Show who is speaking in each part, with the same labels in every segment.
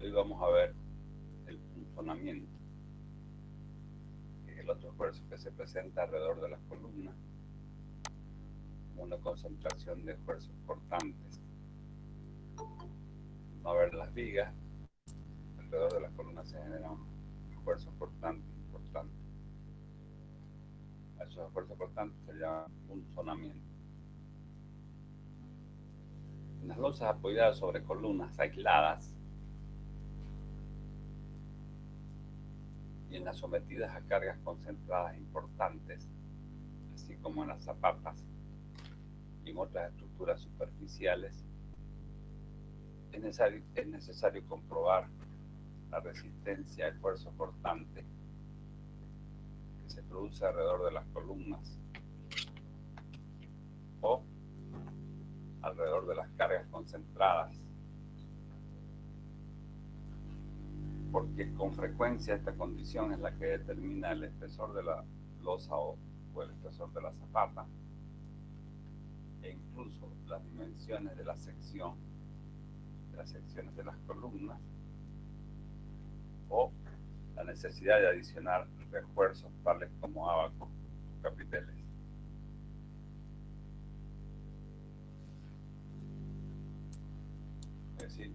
Speaker 1: Hoy vamos a ver el punzonamiento, que es el otro esfuerzo que se presenta alrededor de las columnas, una concentración de esfuerzos cortantes. Vamos a ver las vigas, alrededor de las columnas se generan esfuerzos cortantes importantes. A esos esfuerzos cortantes se llama punzonamiento. En las losas apoyadas sobre columnas aisladas y en las sometidas a cargas concentradas importantes, así como en las zapatas y en otras estructuras superficiales, es necesario comprobar la resistencia a esfuerzo cortante que se produce alrededor de las columnas o alrededor de las cargas concentradas, porque con frecuencia esta condición es la que determina el espesor de la losa o el espesor de la zapata, e incluso las dimensiones de la sección, de las secciones de las columnas, o la necesidad de adicionar refuerzos tales como ábacos o capiteles. Es decir,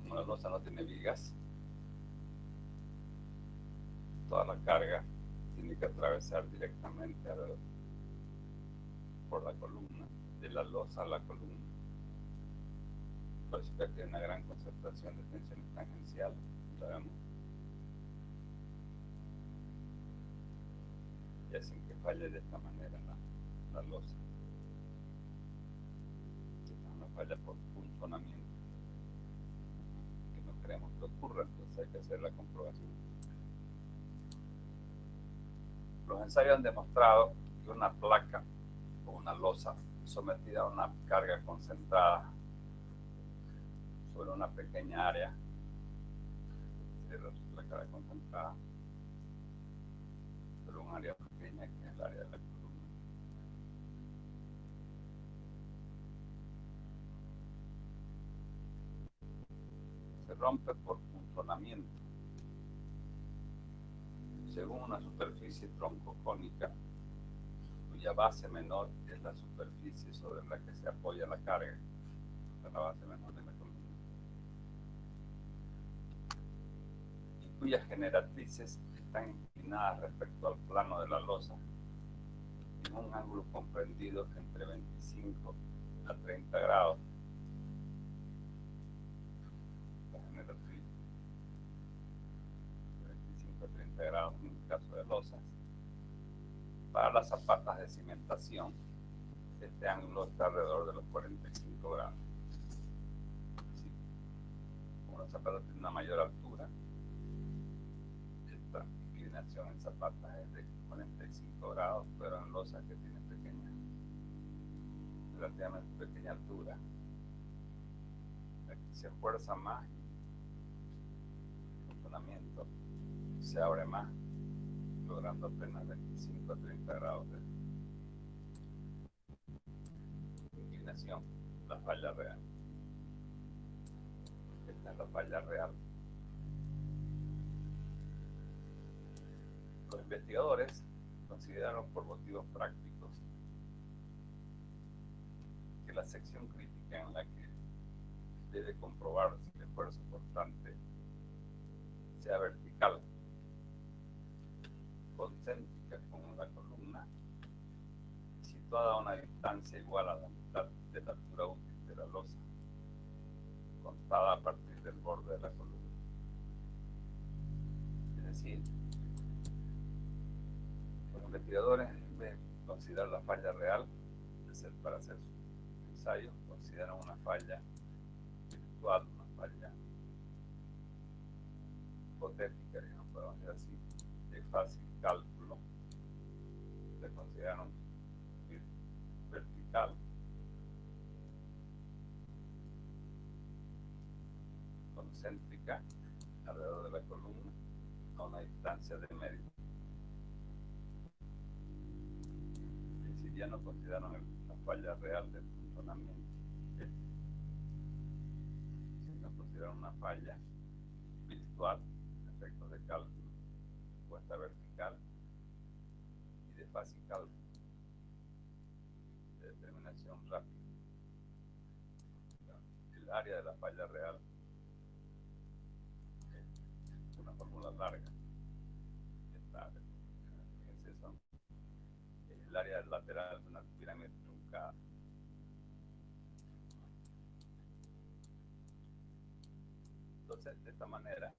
Speaker 1: como la losa no tiene vigas, toda la carga tiene que atravesar directamente por la columna, de la losa a la columna. Por eso que tiene una gran concentración de tensiones tangenciales, sabemos, y hacen que falle de esta manera la losa. Esta es una falla por punzonamiento, que no queremos que ocurra, entonces hay que hacer la comprobación. Los ensayos han demostrado que una placa o una losa sometida a una carga concentrada sobre una pequeña área, la carga concentrada sobre un área pequeña que es el área de la columna, se rompe por punzonamiento según una superficie troncocónica cuya base menor es la superficie sobre la que se apoya la carga, la base menor de la columna, y cuyas generatrices están inclinadas respecto al plano de la losa en un ángulo comprendido entre 25 a 30 grados. La generatriz de 25 a 30 grados en el caso de losas. Para las zapatas de cimentación, este ángulo está alrededor de los 45 grados. ¿Sí? Como la zapata tiene una mayor altura, esta inclinación en zapatas es de 45 grados, pero en losas que tienen relativamente pequeña altura, aquí se esfuerza más y el funcionamiento se abre más, logrando apenas 25 a 30 grados de inclinación, la falla real. Esta es la falla real. Los investigadores consideraron por motivos prácticos que la sección crítica en la que debe comprobarse el esfuerzo cortante sea vertical, concéntrica con la columna, situada a una distancia igual a la mitad de la altura útil de la losa, contada a partir del borde de la columna. Es decir, los investigadores, en vez de considerar la falla real, para hacer sus ensayos, consideran una falla virtual, una falla hipotética, digamos, podemos decir así, de fácil cálculo. Se consideran vertical, concéntrica alrededor de la columna a una distancia de medio. Es decir, ya no consideran la falla real del funcionamiento. considerar una falla virtual, efectos de cálculo, puesta vertical y de fácil cálculo, de determinación rápida. El área de la falla real es una fórmula larga. Es el área lateral de una pirámide truncada. Entonces, de esta manera,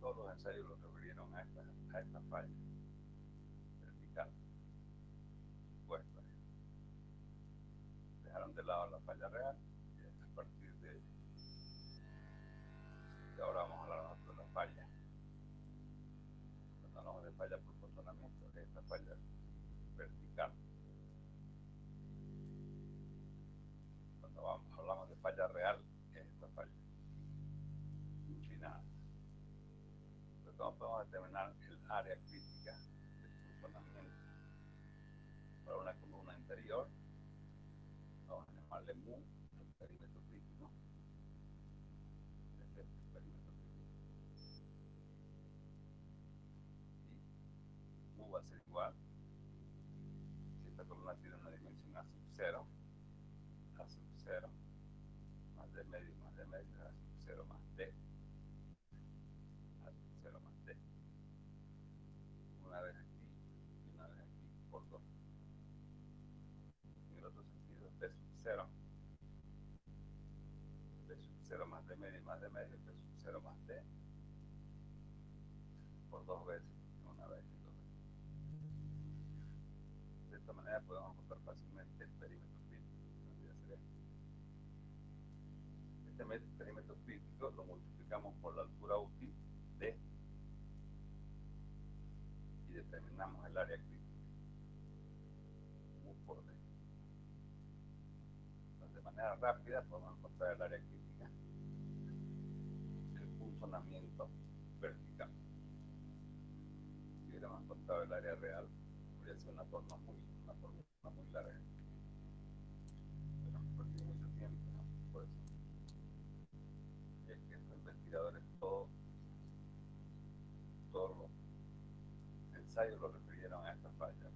Speaker 1: todos los ensayos los refirieron a esta falla vertical puesta. Dejaron de lado la falla real y a partir de ahora vamos a hablar de la falla. Cuando hablamos de falla por funcionamiento, es esta falla vertical. Cuando hablamos de falla real, es esta falla inclinada. Entonces, ¿cómo podemos determinar el área crítica de funcionamiento para una columna interior? Vamos a llamarle mu, el perímetro crítico. Este es el perímetro crítico. Y mu va a ser igual. Si esta columna tiene una dimensión a sub 0, más d medio, a sub 0 más d, a sub 0 más d. Una vez aquí y una vez aquí por 2. En el otro sentido, d sub 0 más d medio más d medio, d sub 0 más d, por 2 veces, una vez y 2 veces. De esta manera podemos encontrar fácilmente el perímetro crítico. Este perímetro crítico lo multiplicamos por la altura útil d y determinamos el área crítica u por d. Entonces, de manera rápida podemos encontrar el área crítica del funcionamiento vertical. Si hubiéramos encontrado el área real, podría ser una forma muy larga. Pero no perdió mucho tiempo, ¿no? Por eso es que estos investigadores todos los ensayos lo refirieron a esta falla.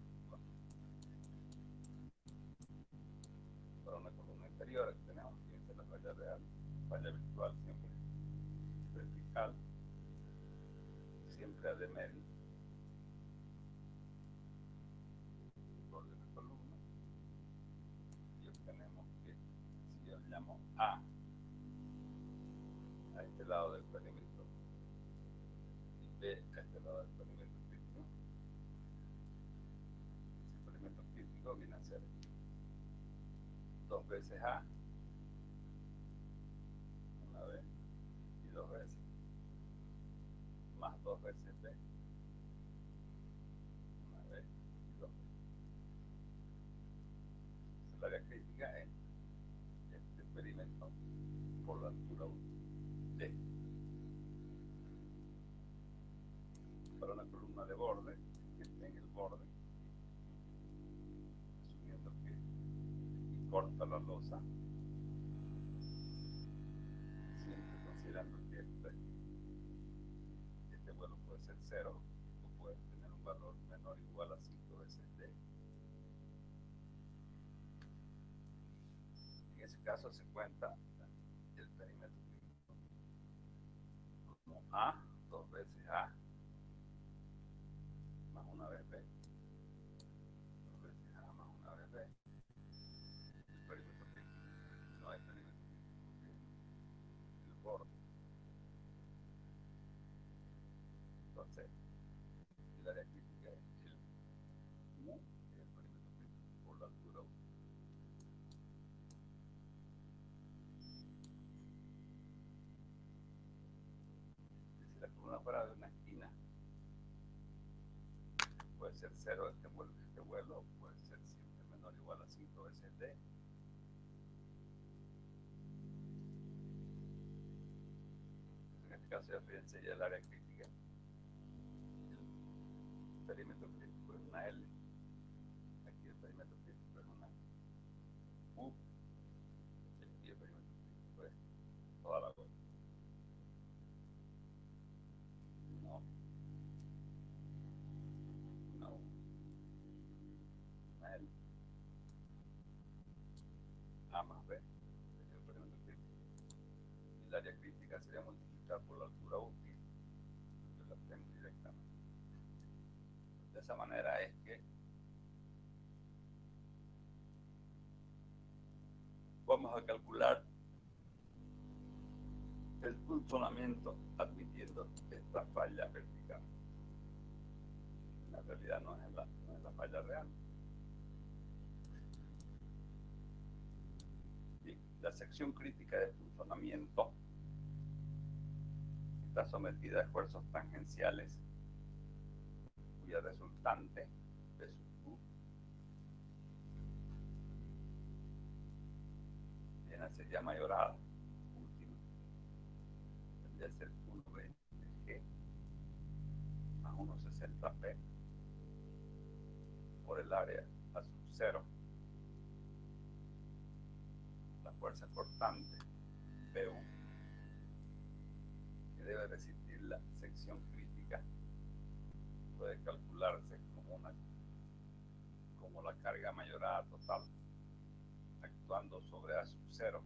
Speaker 1: Para una columna interior que tenemos que ser la falla real, falla virtual siempre vertical, siempre a d medio, borde de la columna, y obtenemos que si yo llamo a este lado del perímetro y b a este lado del perímetro crítico, ese perímetro crítico viene a ser 2 veces a, una vez y 2 veces, más 2 veces b, una vez y 2 veces. Entonces, el área crítica es este perímetro por la altura d. Para una columna de borde, que esté en el borde, asumiendo que corta la losa, siempre considerando que este vuelo puede ser 0 o puede tener un valor menor o igual a 5 veces d. En ese caso se cuenta el perímetro crítico como a, 2 veces a, más una vez b, 2 veces a más una vez b. El perímetro crítico, no hay perímetro crítico, el borde. Entonces, el área crítica es el mu, que es el perímetro crítico, por la altura u. Si la columna fuera de una esquina, puede ser 0 este vuelo, puede ser siempre menor o igual a 5 veces d. Entonces, en este caso, ya fíjense ya el área crítica. El perímetro crítico es una L. Aquí el perímetro crítico es una U. Y aquí el perímetro crítico es toda la vuelta. área crítica sería multiplicar por la altura útil, yo la tengo directamente. De esa manera es que vamos a calcular el funcionamiento admitiendo esta falla vertical. En la realidad no es la falla real. Bien, la sección crítica de funcionamiento está sometida a esfuerzos tangenciales cuya resultante P sub Q viene a ser ya mayorada, última, tendría que ser 1,20G más 1,60P por el área a sub 0. La fuerza cortante PU que debe resistir la sección crítica puede calcularse como la carga mayorada total actuando sobre A sub 0,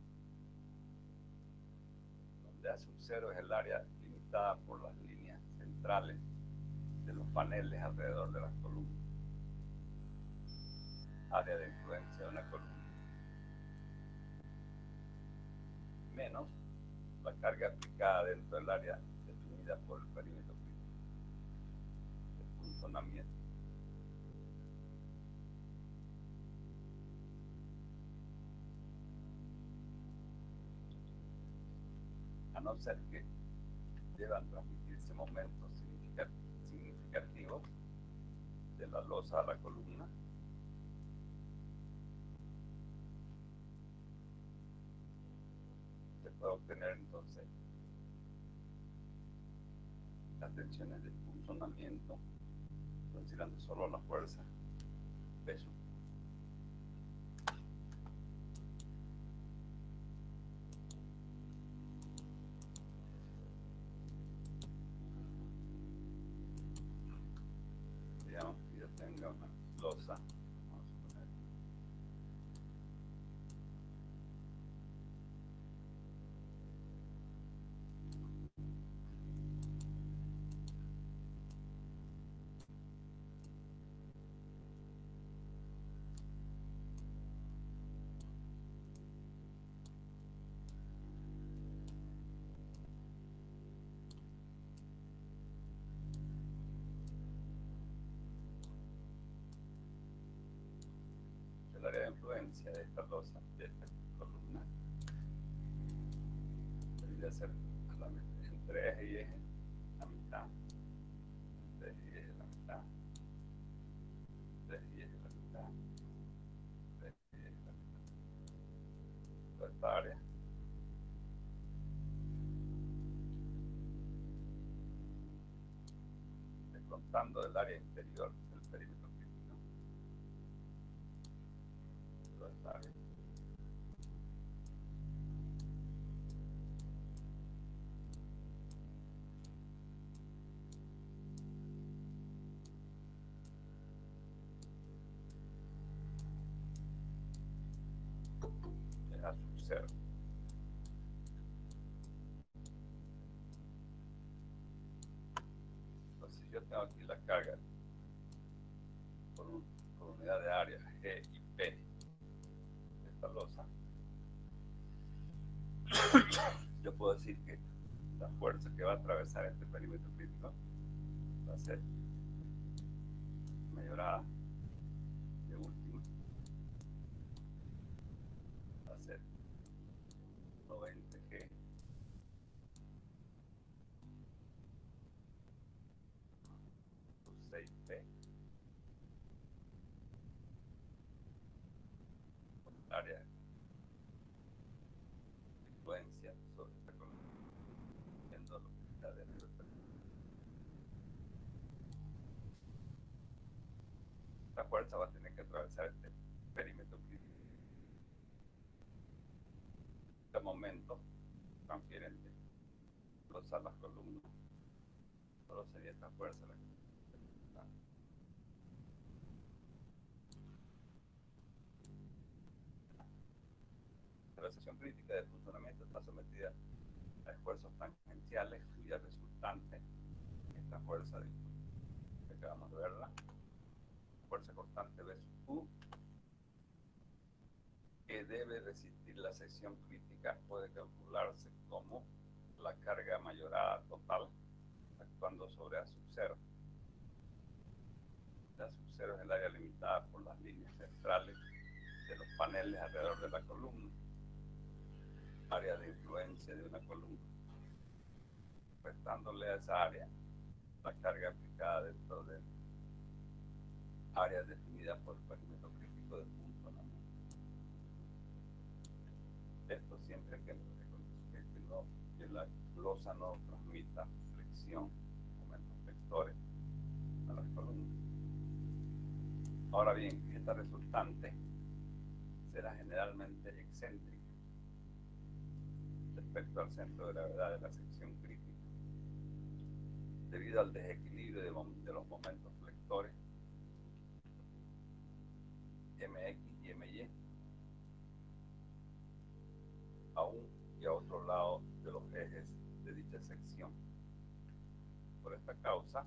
Speaker 1: donde A sub 0 es el área limitada por las líneas centrales de los paneles alrededor de las columnas, área de influencia de una columna, menos la carga aplicada dentro del área definida por el perímetro crítico de funcionamiento. A no ser que deban transmitirse momentos significativos de la losa a la columna, se puede obtener entonces las tensiones de funcionamiento considerando solo la fuerza P sub. Digamos que yo tenga una losa, vamos a poner el área de influencia de esta losa, de esta columna, debería ser entre eje y eje la mitad, entre eje y eje la mitad, entre eje y eje la mitad, entre eje y eje la mitad. Toda esta área descontando del área interior del perímetro crítico, toda esta área es A sub 0. Entonces yo tengo aquí la carga por unidad de área G y P de esta losa. Yo puedo decir que la fuerza que va a atravesar este perímetro crítico va a ser mayorada de última, va a ser 90G por 6P por el área de influencia sobre esta columna, viendo lo que está dentro del perímetro. Esta fuerza va a tener que atravesar este perímetro crítico. Este momento transfieren a las columnas, solo sería esta fuerza la que se necesita. La sección crítica de funcionamiento está sometida a sección crítica puede calcularse como la carga mayorada total actuando sobre A sub 0. A sub 0 es el área limitada por las líneas centrales de los paneles alrededor de la columna, área de influencia de una columna, restándole a esa área la carga aplicada dentro del área definida por el perímetro crítico del punto en amor. Esto siempre que la losa no transmita flexión, momentos flexores a las columnas. Ahora bien, esta resultante será generalmente excéntrica respecto al centro de gravedad de la sección crítica, debido al desequilibrio de los momentos flectores MX y MY a un y a otro lado de los ejes de dicha sección. Por esta causa,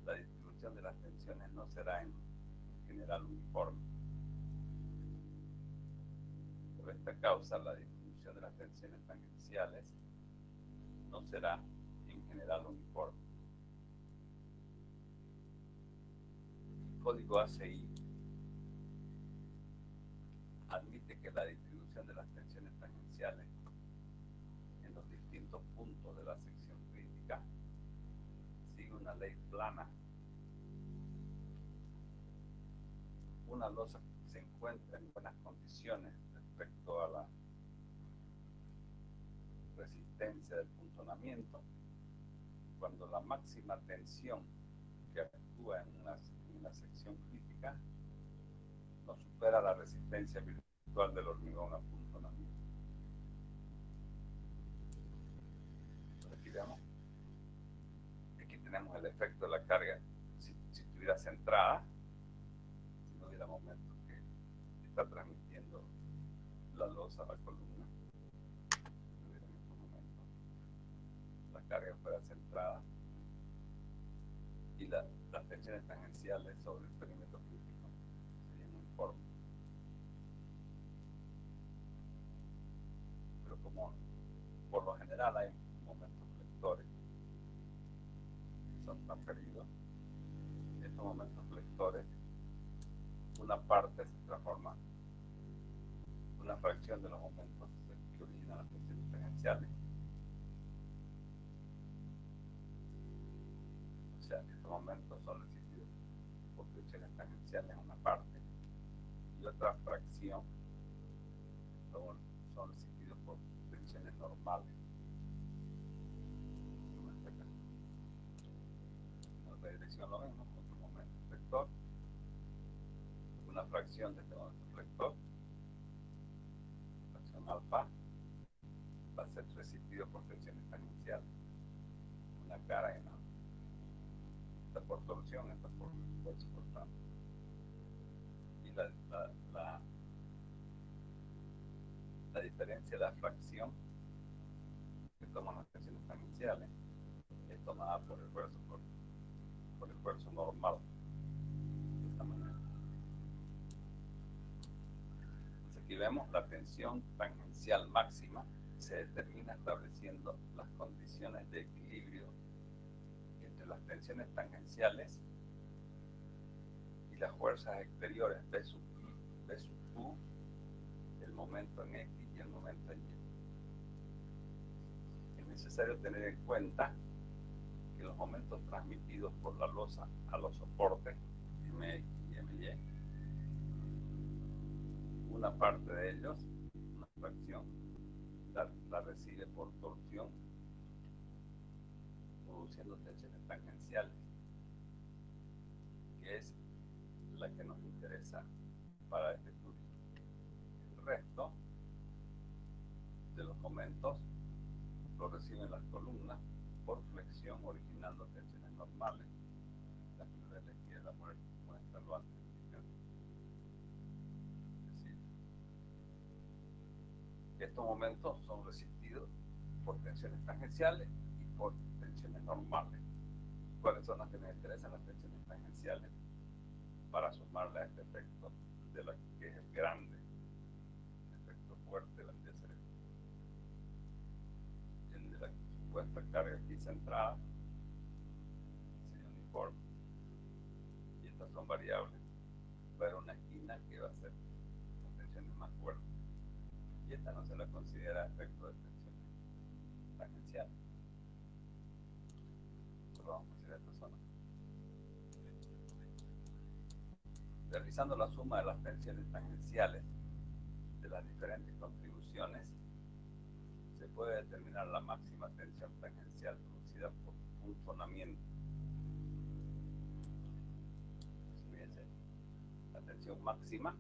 Speaker 1: la distribución de las tensiones no será en general uniforme. Por esta causa, la distribución de las tensiones tangenciales no será en general uniforme. El código ACI admite que la distribución de las tensiones tangenciales en los distintos puntos de la sección crítica sigue una ley plana. Una losa se encuentra en buenas condiciones respecto a la resistencia del puntonamiento cuando la máxima tensión que actúa en una sección crítica no supera la resistencia virtual del hormigón a puntonamiento. Aquí vemos, aquí tenemos el efecto de la carga. Si estuviera centrada, si no hubiera momentos que está transmitiendo la losa a la columna, si hubiera en estos momentos la carga fuera centrada y las tensiones tangenciales sobre el perímetro crítico serían uniformes. Pero como por lo general hay momentos flectores que son transferidos, estos momentos flectores, una parte se transforma, una fracción de los momentos que originan las tensiones tangenciales. O sea, estos momentos son resistidos por tensiones tangenciales en una parte y otra fracción son resistidos por tensiones normales. En otra dirección lo mismo, otro momento flector, una fracción de este momento flector, fracción alfa, va a ser resistido por tensiones tangenciales, una cara y una. Esta por torsión, esta por esfuerzo por tanto. Y la diferencia de la fracción que toman las tensiones tangenciales es tomada por el esfuerzo normal, de esta manera. Entonces aquí vemos la tensión tangencial máxima se determina estableciendo las condiciones de equilibrio entre las tensiones tangenciales y las fuerzas exteriores B sub I, B sub U, el momento en X y el momento en Y. Es necesario tener en cuenta que los momentos transmitidos por la losa a los soportes MX y MY, una parte de ellos, una fracción, la recibe por torsión, produciendo tensiones tangenciales, que es la que nos interesa para este estudio. El resto de los momentos lo reciben las columnas por flexión, originando tensiones normales. La primera de la izquierda muestra lo antes indicado. Es decir, estos momentos son resistidos por tensiones tangenciales y por tensiones normales. ¿Cuáles son las que nos interesan? Las tensiones tangenciales, para sumarle a este efecto de la que es el grande, el efecto fuerte de esta carga aquí centrada, sería uniforme, y estas son variables. Va a haber una esquina que va a ser con tensiones más fuertes, y esta no se la considera efecto de tensión tangencial. Solo vamos a considerar esta zona. Realizando la suma de las tensiones tangenciales de las diferentes contribuciones, se puede determinar la máxima tensión tangencial producida por punzonamiento. Fíjense, la tensión máxima,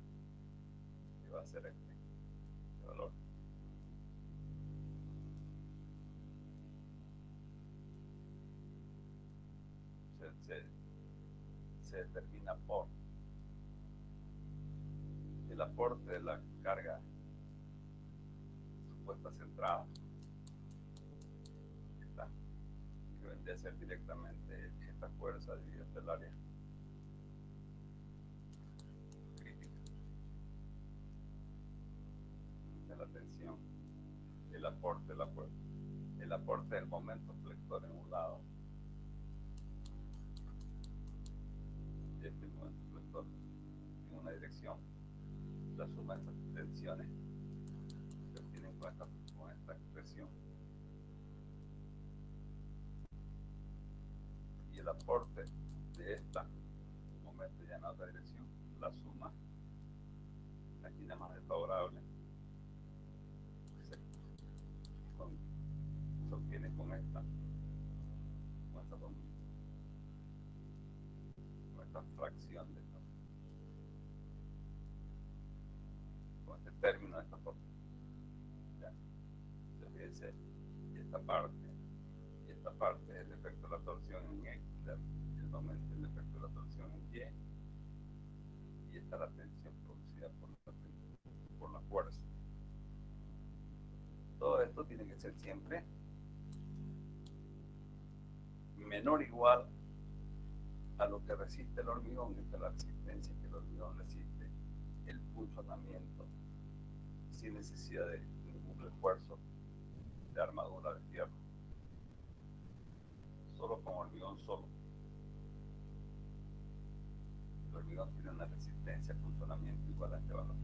Speaker 1: que va a ser este valor, se determina por el aporte de la carga supuesta centrada, esta, que vendría a ser directamente esta fuerza dividida entre el área crítica de la tensión, el aporte de la fuerza, el aporte del momento flector en un lado, este momento flector en una dirección, la suma de estas tensiones se obtienen con esta expresión, y el aporte de esta momento ya en otra dirección, la suma, la esquina más desfavorable, se obtiene con esta fracción de esta, con este término de esta forma. ¿Ya? Entonces, fíjense, y esta parte es el efecto de la torsión en X, el momento el efecto de la torsión en Y, y esta es la tensión producida por la fuerza. Todo esto tiene que ser siempre menor o igual a lo que resiste el hormigón, esta es la resistencia que el hormigón resiste, el punzonamiento, sin necesidad de ningún refuerzo de armadura de fierro, solo con hormigón solo. El hormigón tiene una resistencia a punzonamiento igual a este valor.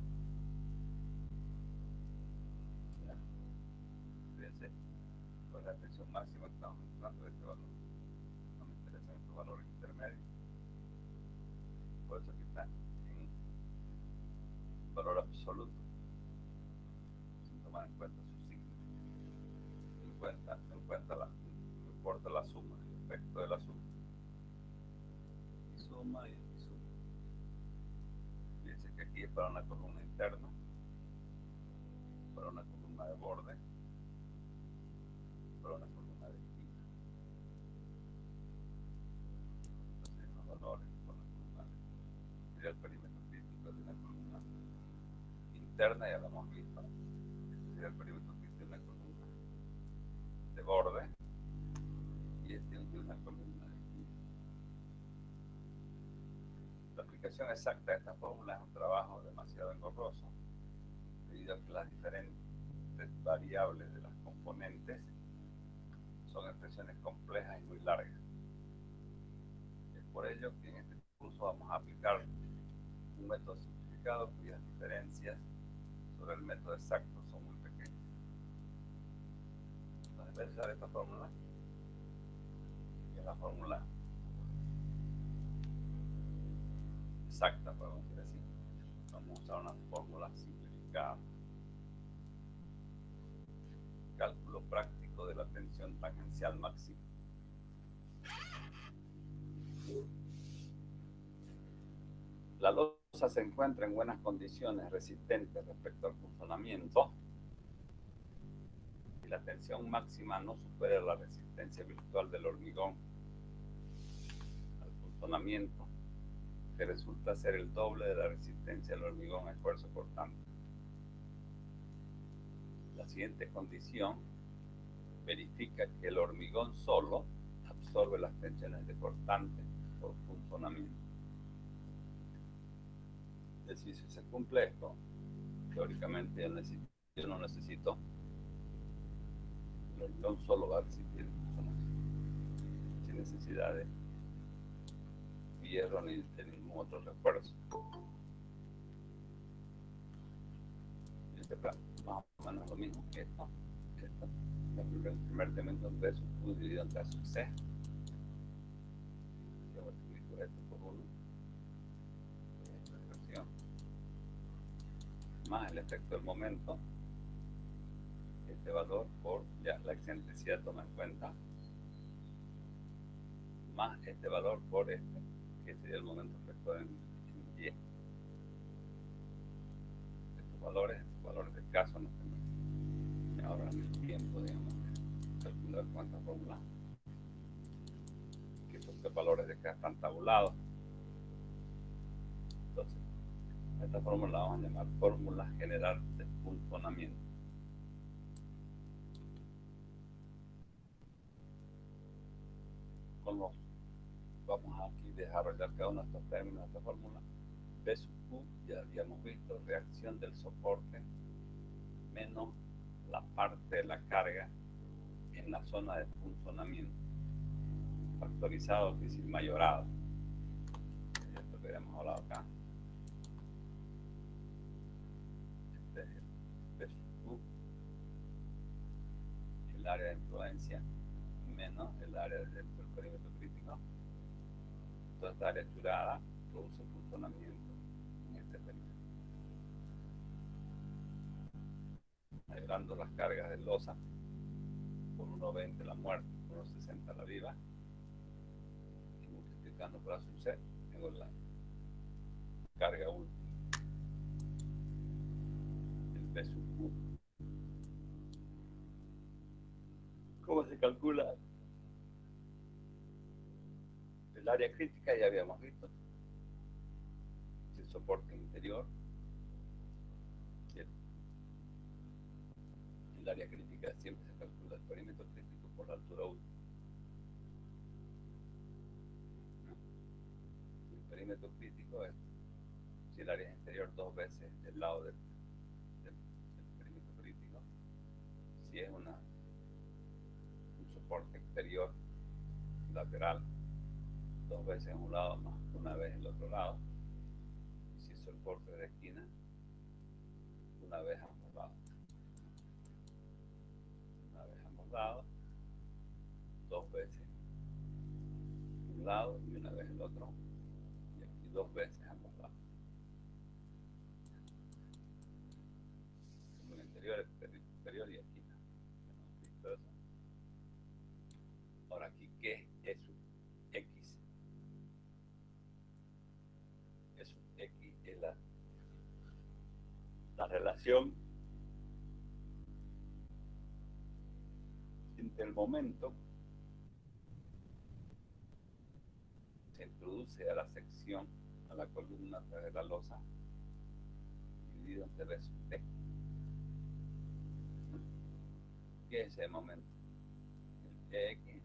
Speaker 1: ¿Ya? Fíjense, con la tensión máxima que estamos encontrando de este valor. No me interesan estos valores intermedios. Por eso aquí está en valor absoluto, sin tomar en cuenta su signo. En cuenta no importa la suma, el efecto de la suma. Y suma y suma. Fíjense que aquí es para una columna interna, para una columna de borde, para una columna de esquina. Entonces, los valores para una columna sería el perímetro crítico de una columna interna, ya lo hemos visto. Este sería el perímetro crítico de una columna de borde, y este es de una columna de esquina. La aplicación exacta de esta fórmula es un trabajo demasiado engorroso, debido a que las diferentes variables de las componentes son expresiones complejas y muy largas. Es por ello que en este curso vamos a aplicar un método simplificado cuyas diferencias sobre el método exacto son muy pequeñas. Entonces, en vez de usar esta fórmula, que es la fórmula exacta, podemos decir así, vamos a usar una fórmula simplificada. Cálculo práctico de la tensión tangencial máxima. La losa se encuentra en buenas condiciones resistentes respecto al punzonamiento, y la tensión máxima no supera la resistencia virtual del hormigón al punzonamiento, que resulta ser el doble de la resistencia del hormigón a esfuerzo cortante. La siguiente condición verifica que el hormigón solo absorbe las tensiones de cortante por punzonamiento. Es decir, si se cumple esto, teóricamente yo no necesito el electrón solo va a existir sin necesidad de hierro ni de ningún otro refuerzo. Este plan más o menos lo mismo que esto. El primer elemento es B sub Q dividido entre A sub C. Yo multiplico esto por 1. Esta expresión. Más el efecto del momento. Este valor por ya la excentricidad toma en cuenta. Más este valor por este, que sería el momento efecto en Y. Estos valores de caso no tengo ahora en el tiempo, digamos, calcular cuántas fórmulas, que estos tres valores de K están tabulados. Entonces, esta fórmula la vamos a llamar fórmula general de funcionamiento. Vamos aquí a desarrollar cada uno de estos términos de esta fórmula. B sub Q, ya habíamos visto, reacción del soporte menos la parte de la carga en la zona de funcionamiento, factorizado, es decir, mayorado. Esto que habíamos hablado acá. Este es el B sub Q, el área de influencia menos el área dentro del perímetro crítico. Toda esta área churada produce funcionamiento en este perímetro. Ayudando las cargas de losa por 1,20 la muerte, por 1,60 la viva, y multiplicando por A sub C, tengo la carga última, el B sub Q. ¿Cómo se calcula? El área crítica ya habíamos visto, el soporte interior, el área crítica siempre se calcula el perímetro crítico por la altura última. El perímetro crítico es si el área interior 2 veces el lado del perímetro crítico, si es un soporte exterior lateral 2 veces en un lado más una vez en el otro lado, y si es soporte de esquina una vez a ambos lados, una vez a ambos lados, 2 veces un lado y una vez el otro, y aquí 2 veces a ambos lados. Como el interior, exterior y esquina. ¿Visto eso? Ahora aquí, ¿qué es eso? X. Eso, X es la relación entre el momento se introduce a la sección, a la columna a través de la losa, dividido entre B sub T. ¿Qué es ese momento? El EX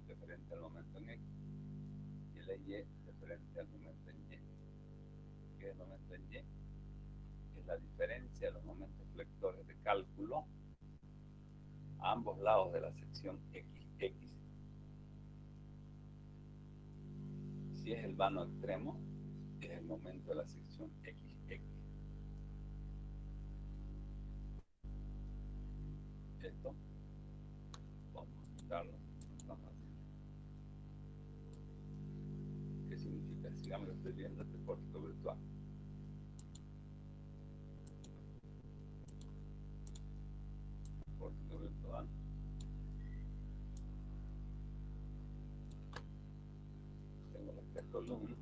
Speaker 1: referente al momento en X y el EY referente al momento en Y. ¿Qué es el momento en Y? Es la diferencia de los momentos flectores de cálculo a ambos lados de la sección XX. Si es el vano extremo, es el momento de la sección XX. Esto, vamos a quitarlo. ¿Qué significa? Sigamos escribiendo este pórtico virtual. Pórtico virtual. Tengo las 3 columnas.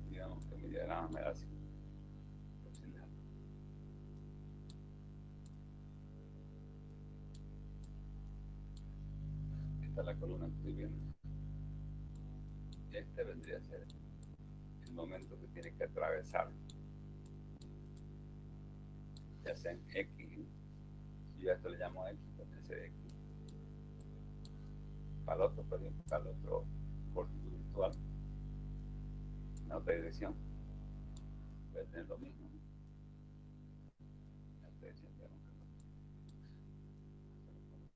Speaker 1: Digamos que mi diagrama me da así. Esta es la columna que estoy viendo. Este vendría a ser el momento que tiene que atravesar, ya sea en X, si yo a esto le llamo X, puede ser X. Para el otro pórtico virtual, en otra dirección, puede tener lo mismo. encendieron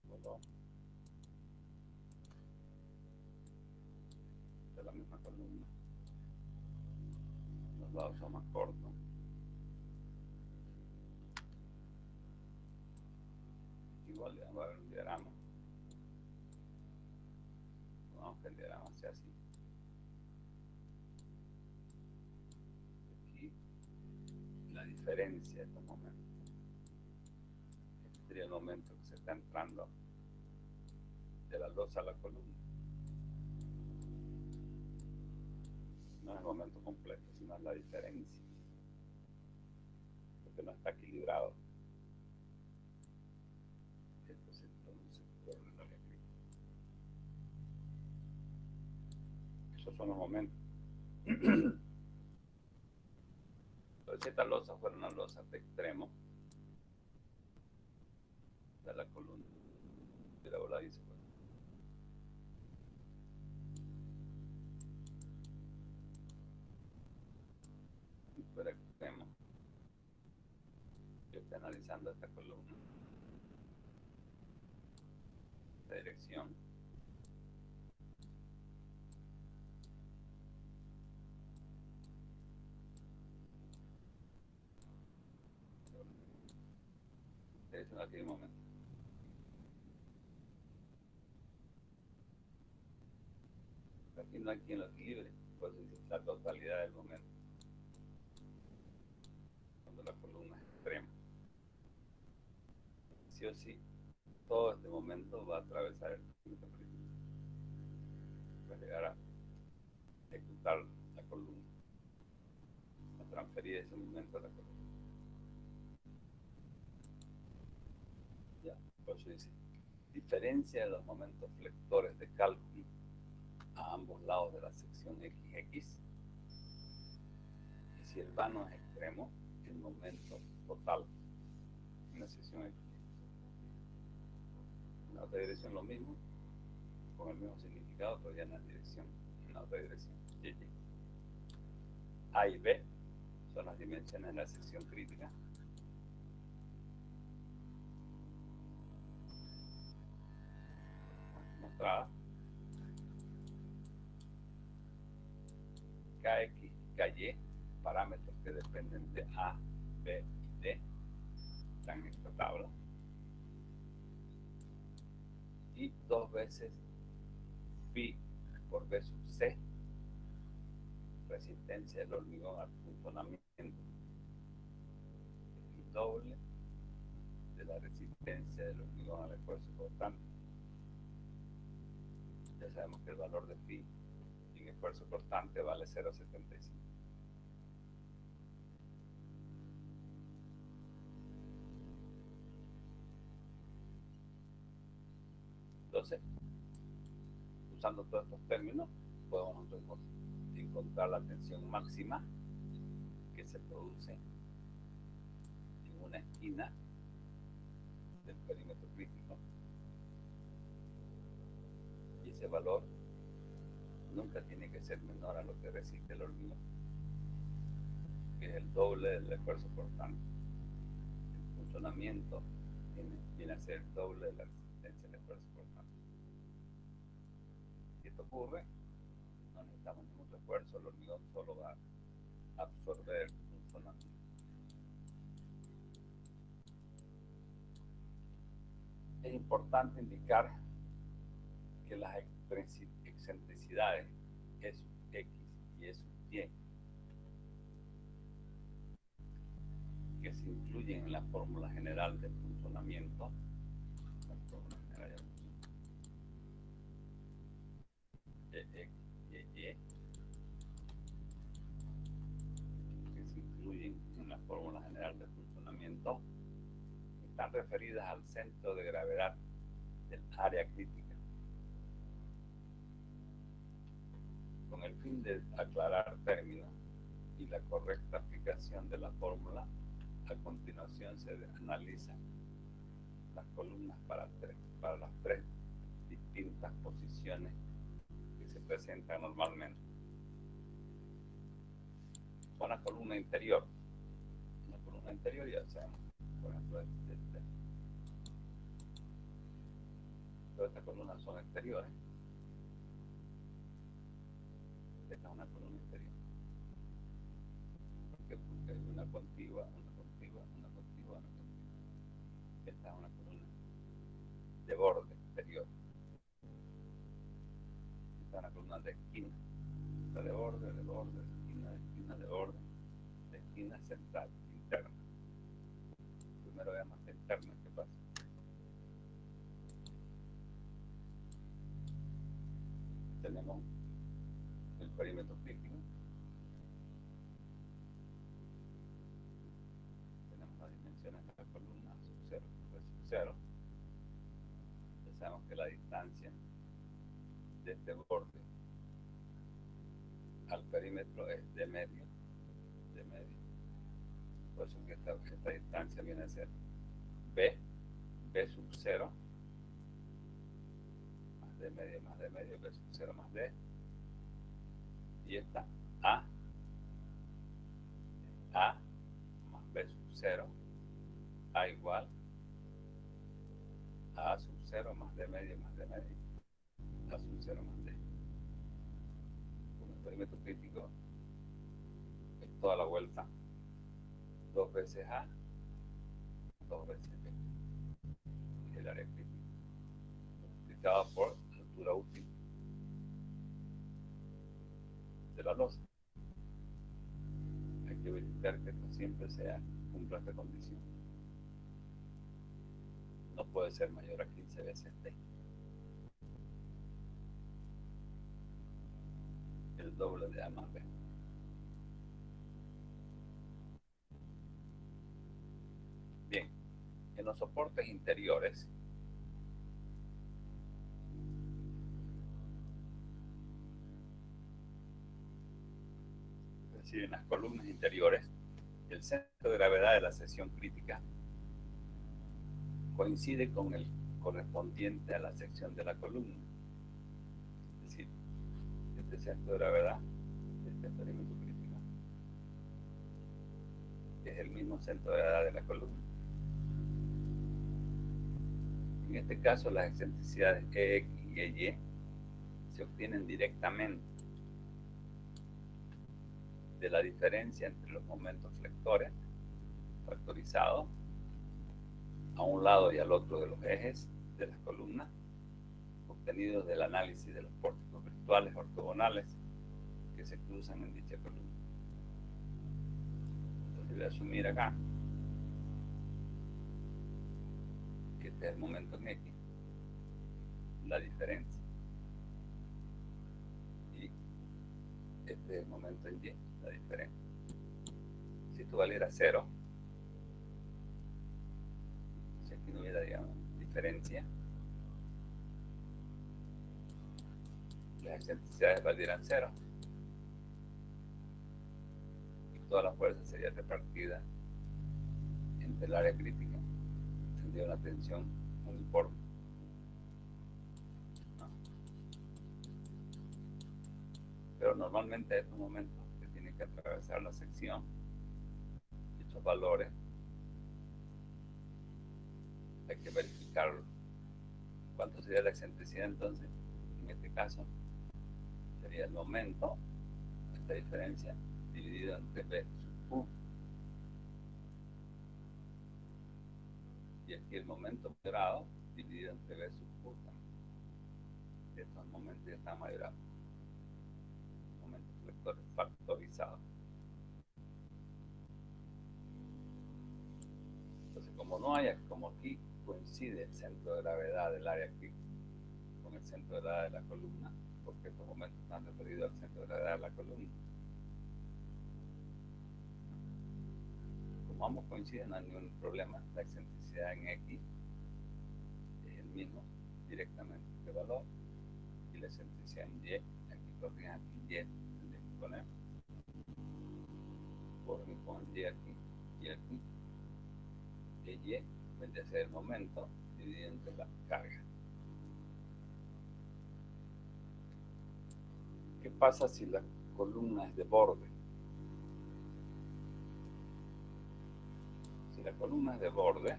Speaker 1: color de la misma columna. Los lados son más cortos. Igual va a haber un diagrama. Vamos que el diagrama sea así. Aquí la diferencia de estos momentos. Este sería el momento que se está entrando de la losa a la columna. No es el momento completo, sino es la diferencia. Porque no está equilibrado. Esto se produce por el área crítica. Esos son los momentos. Entonces, si esta losa fuera una losa de extremo de la columna, de la bola dice, pues, si fuera extremo, yo estoy analizando esta columna, esta dirección, dirección aquí de momento. Aquí no hay quien lo equilibre, pues es la totalidad del momento. Cuando la columna es extrema. Sí o sí, todo este momento va a atravesar el punto crítico. Va a llegar a ejecutar la columna, a transferir ese momento a la columna. Ya, por eso dice, diferencia de los momentos flectores de cálculo a ambos lados de la sección XX. Y si el vano es extremo, el momento total en la sección X. En la otra dirección lo mismo, con el mismo significado, pero ya en la dirección, en la otra dirección. A y B son las dimensiones de la sección crítica. Mostrada. KX y KY, parámetros que dependen de A, B y D, están en esta tabla. Y 2 veces phi por B sub C, resistencia del hormigón al funcionamiento, y doble de la resistencia del hormigón al esfuerzo cortante. Ya sabemos que el valor de phi en esfuerzo cortante vale 0,75. Entonces, usando todos estos términos, podemos nosotros encontrar la tensión máxima que se produce en una esquina del perímetro crítico. Y ese valor nunca tiene que ser menor a lo que resiste el hormigón, que es el doble del esfuerzo cortante. El funcionamiento viene a ser el doble de la resistencia del esfuerzo cortante. Si esto ocurre, no necesitamos ningún refuerzo, el hormigón solo va a absorber el funcionamiento. Es importante indicar que las excentricidades E sub X y E sub Y, que se incluyen en la fórmula general del funcionamiento, la fórmula general de X y Y, que se incluyen en la fórmula general del funcionamiento, están referidas al centro de gravedad del área crítica. Con el fin de aclarar términos y la correcta aplicación de la fórmula, a continuación se analizan las columnas para las tres distintas posiciones que se presentan normalmente. Una columna interior ya sabemos, por ejemplo, columnas son exteriores. Esta es una columna interior. ¿Por qué? Porque hay una contigua, una contigua, una contigua, una contigua. Esta es una columna de borde exterior. Esta es una columna de esquina. Esta de borde, de borde, de esquina, de borde, de esquina central, interna. Primero veamos la interna, ¿qué pasa? Tenemos el perímetro crítico. Tenemos las dimensiones de la columna, sub 0, sub 0. Ya sabemos que la distancia de este borde al perímetro es de medio. Por eso que esta distancia viene a ser B sub 0 más D medio, B sub 0 más D. Y esta A más B sub 0, A igual a sub 0 más D medio, A sub 0 más D. Con el perímetro crítico es toda la vuelta, 2 veces A, 2 veces B. Y el área crítica, multiplicada por la altura útil de la losa. Hay que verificar que esto siempre cumpla esta condición. No puede ser mayor a 15 veces D. El doble de A más B. Bien, en los soportes interiores, es decir, en las columnas interiores, el centro de gravedad de la sección crítica coincide con el correspondiente a la sección de la columna. Es decir, este centro de gravedad de este perímetro crítico es el mismo centro de gravedad de la columna. En este caso, las excentricidades EX y EY se obtienen directamente de la diferencia entre los momentos flectores factorizados a un lado y al otro de los ejes de las columnas, obtenidos del análisis de los pórticos virtuales ortogonales que se cruzan en dicha columna. Entonces voy a asumir acá que este es el momento en X, la diferencia, y este es el momento en Y, la diferencia. Si esto valiera 0, si aquí no hubiera, digamos, diferencia, las excentricidades valieran 0 y toda la fuerza sería repartida entre el área crítica. Tendría una tensión uniforme. Pero normalmente en estos momentos que tienen que atravesar la sección, estos valores hay que verificar cuánto sería la excentricidad. Entonces, en este caso sería el momento, esta diferencia, dividido entre B sub U, y aquí el momento mayorado dividido entre B sub U también. Estos momentos ya están mayorados, momentos flectores factorizados. Entonces, como aquí coincide el centro de gravedad del área aquí con el centro de gravedad de la columna, porque estos momentos están referidos al centro de gravedad de la columna. Como ambos coinciden, no hay ningún problema. La excentricidad en X es el mismo directamente este valor, y la excentricidad en Y, aquí corrigen aquí Y, tendría que poner, con Y aquí y aquí, que Y vendría a ser el momento dividido entre la carga. ¿Qué pasa si la columna es de borde? Si la columna es de borde,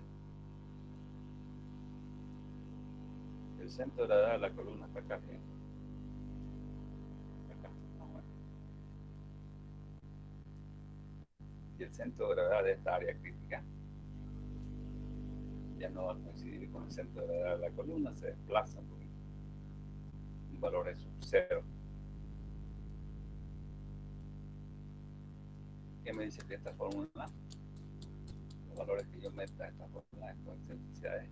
Speaker 1: el el centro de gravedad de la columna está acá, ¿sí? Acá, vamos a ver. Y el centro de gravedad de esta área crítica ya no va a coincidir con el centro de gravedad de la columna, se desplaza porque un valor es sub 0. ¿Qué me dice que esta fórmula, los valores que yo meta en esta fórmula, estas excentricidades,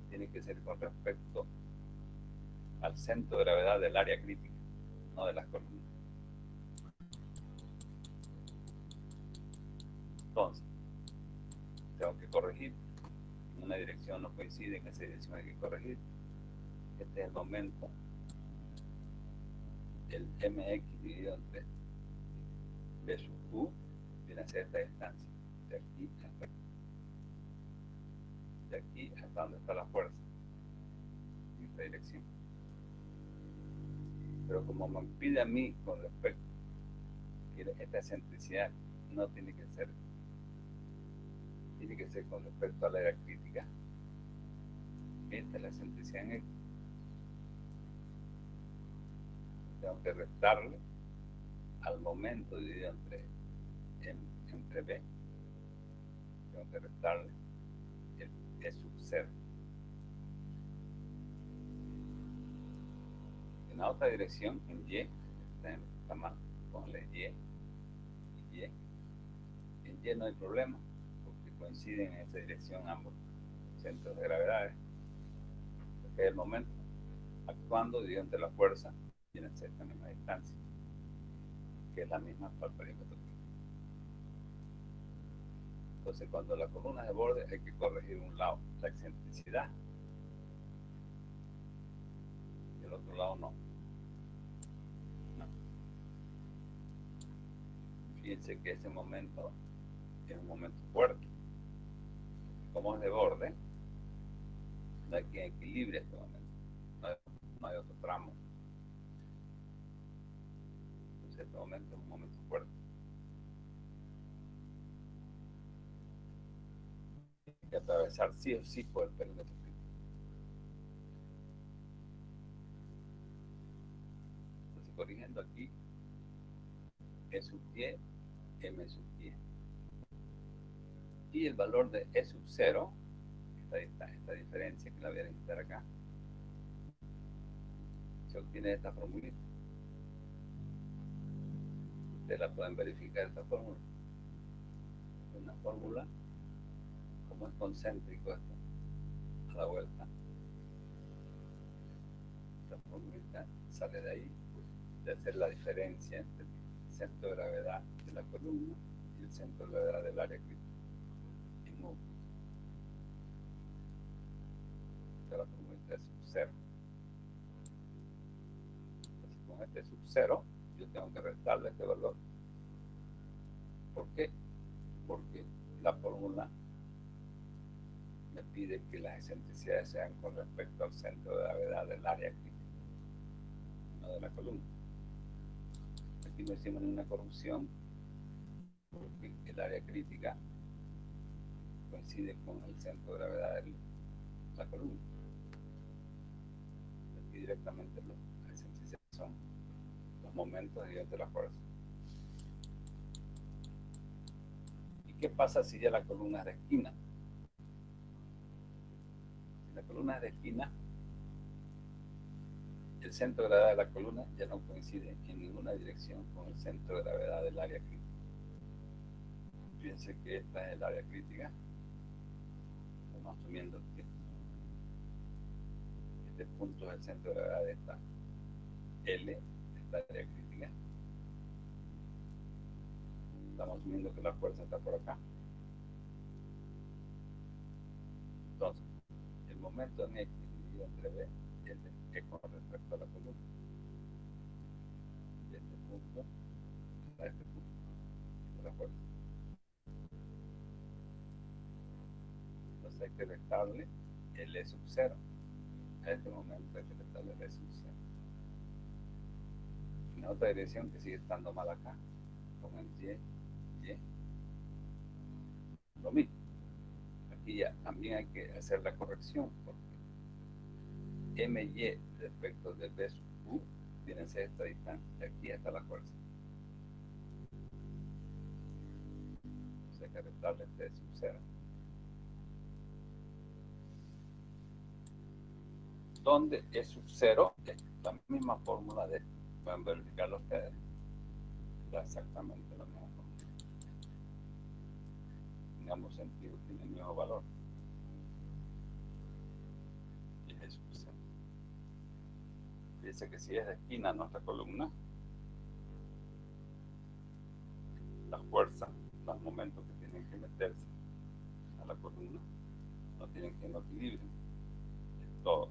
Speaker 1: tiene que ser con respecto al centro de gravedad del área crítica, no de las columnas? Entonces, tengo que corregir. En una dirección no coincide, en esa dirección hay que corregir. Este es el momento, el mx dividido entre b sub q viene a ser esta distancia, de aquí hasta donde está la fuerza, en esta dirección. Pero como me pide a mí con respecto que esta excentricidad no tiene que ser con respecto a la área crítica, esta es la excentricidad en X. Tengo que restarle al momento dividido entre B, tengo que restarle el E sub 0. En la otra dirección, en Y, está mal, ponle Y y Y. En Y no hay problema, porque coinciden en esa dirección ambos centros de gravedades. Porque es el momento actuando dividido entre la fuerza y en esta misma distancia, que es la misma para el perímetro. Entonces, cuando la columna es de borde, hay que corregir un lado, la excentricidad, y el otro lado no. Fíjense que ese momento es un momento fuerte. Como es de borde, no hay quien equilibre este momento. No hay otro tramo. Entonces, este momento es un momento fuerte. Hay que atravesar sí o sí por el perímetro crítico. Entonces, corrigiendo aquí, E sub y, M sub y. Y el valor de E sub 0, esta diferencia que la voy a registrar acá, se obtiene de esta formulita. Ustedes la pueden verificar, esta fórmula. Una fórmula, como es concéntrico esto, a la vuelta. Esta formulita sale de ahí, de hacer la diferencia entre el centro de gravedad de la columna y el centro de gravedad del área crítica. En U. La formulita es sub 0. Entonces, con este sub 0, yo tengo que restarle este valor. ¿Por qué? Porque la fórmula me pide que las excentricidades sean con respecto al centro de gravedad del área crítica, no de la columna. Aquí no hicimos ninguna corrupción, porque el área crítica coincide con el centro de gravedad de la columna. Aquí directamente las excentricidades son los momentos de la fuerza. ¿Y qué pasa si ya la columna es de esquina? Si la columna es de esquina, el centro de gravedad de la columna ya no coincide en ninguna dirección con el centro de gravedad del área crítica. Fíjense que esta es el área crítica. Estamos asumiendo que este punto es el centro de gravedad de esta L, esta área crítica. Estamos asumiendo que la fuerza está por acá. Entonces, el momento en X dividido entre B es con respecto a la columna. De este punto a este punto de la fuerza. Entonces hay que restarle el E sub 0. A este momento hay que restarle el E sub 0. En otra dirección que sigue estando mal acá, con el Y, lo mismo. Aquí ya también hay que hacer la corrección, porque MY respecto de B sub U tiene que ser esta distancia. De aquí hasta la fuerza. Entonces hay que restarle T sub 0. Donde E sub 0 es la misma fórmula de, pueden verificarlo ustedes, da exactamente la misma fórmula. En ambos sentidos tiene el mismo valor. Y es E sub 0. Dice que si es de esquina nuestra columna, la fuerza, los momentos que tienen que meterse a la columna, no tienen que ir en equilibrio. Es todo.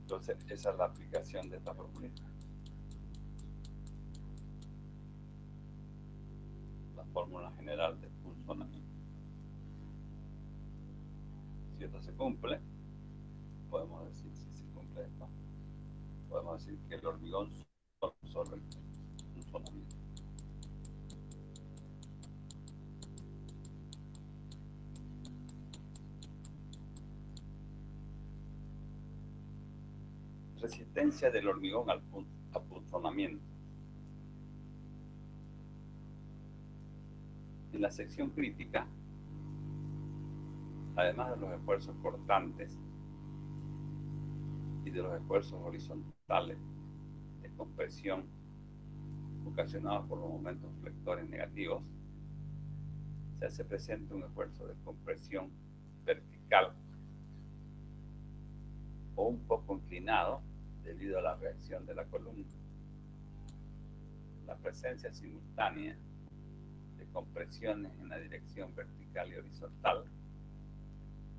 Speaker 1: Entonces, esa es la aplicación de esta formulita. La fórmula general de funcionamiento. Si esto se cumple, podemos decir, si se cumple esto, podemos decir que el hormigón solo el funcionamiento. Resistencia del hormigón al apuntonamiento. En la sección crítica, además de los esfuerzos cortantes y de los esfuerzos horizontales de compresión ocasionados por los momentos flectores negativos, se hace presente un esfuerzo de compresión vertical o un poco inclinado debido a la reacción de la columna. La presencia simultánea de compresiones en la dirección vertical y horizontal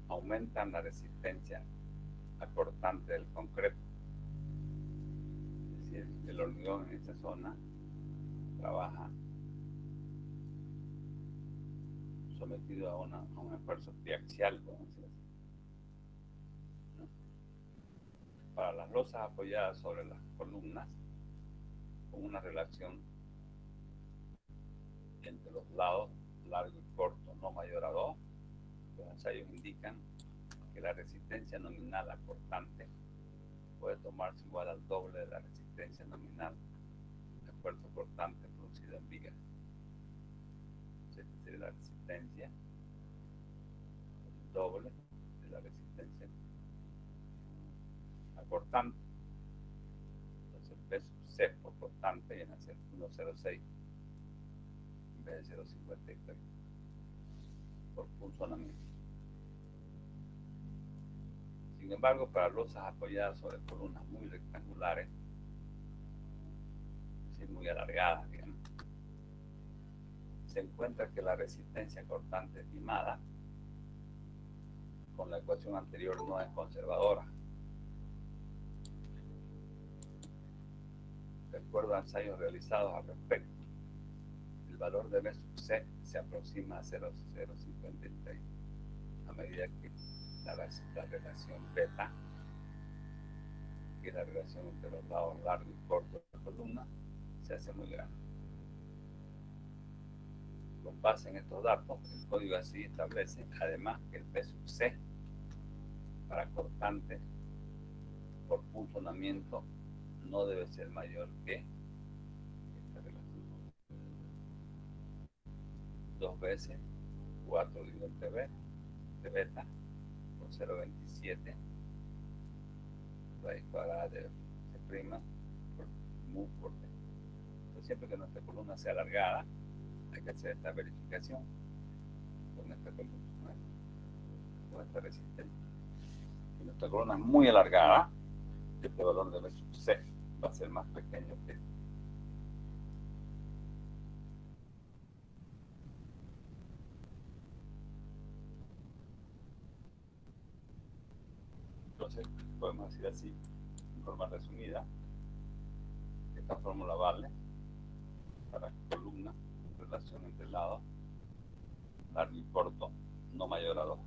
Speaker 1: aumentan la resistencia acortante del concreto. Es decir, el hormigón en esa zona trabaja sometido a un esfuerzo triaxial, podemos decir así. ¿No? Para las losas apoyadas sobre las columnas, con una relación entre los lados largo y corto no mayor a 2, los ensayos indican que la resistencia nominal acortante puede tomarse igual al doble de la resistencia nominal de esfuerzo cortante producido en vigas. Esta sería la resistencia, el doble de la resistencia acortante. Entonces el peso C por cortante viene a ser 1,06 en vez de 0,53 por funcionamiento. Sin embargo, para losas apoyadas sobre columnas muy rectangulares, es decir, muy alargadas, digamos, se encuentra que la resistencia cortante estimada con la ecuación anterior no es conservadora. De acuerdo a ensayos realizados al respecto, el valor de B sub C se aproxima a 0,053 a medida que la relación beta, que es la relación entre los lados largos y cortos de la columna, se hace muy grande. Con base en estos datos, el código así establece además que el P sub C para cortante por funcionamiento no debe ser mayor que esta relación. 2 veces 4 dividido entre B de beta por 0,27 raíz cuadrada de C' por mu por D. Entonces, siempre que nuestra columna sea alargada, hay que hacer esta verificación con esta columna, con esta resistencia. Si nuestra columna es muy alargada, este valor de B sub C va a ser más pequeño que este. Entonces, podemos decir así, en forma resumida, que esta fórmula vale para columna, relación entre lados, largo y corto, no mayor a 2.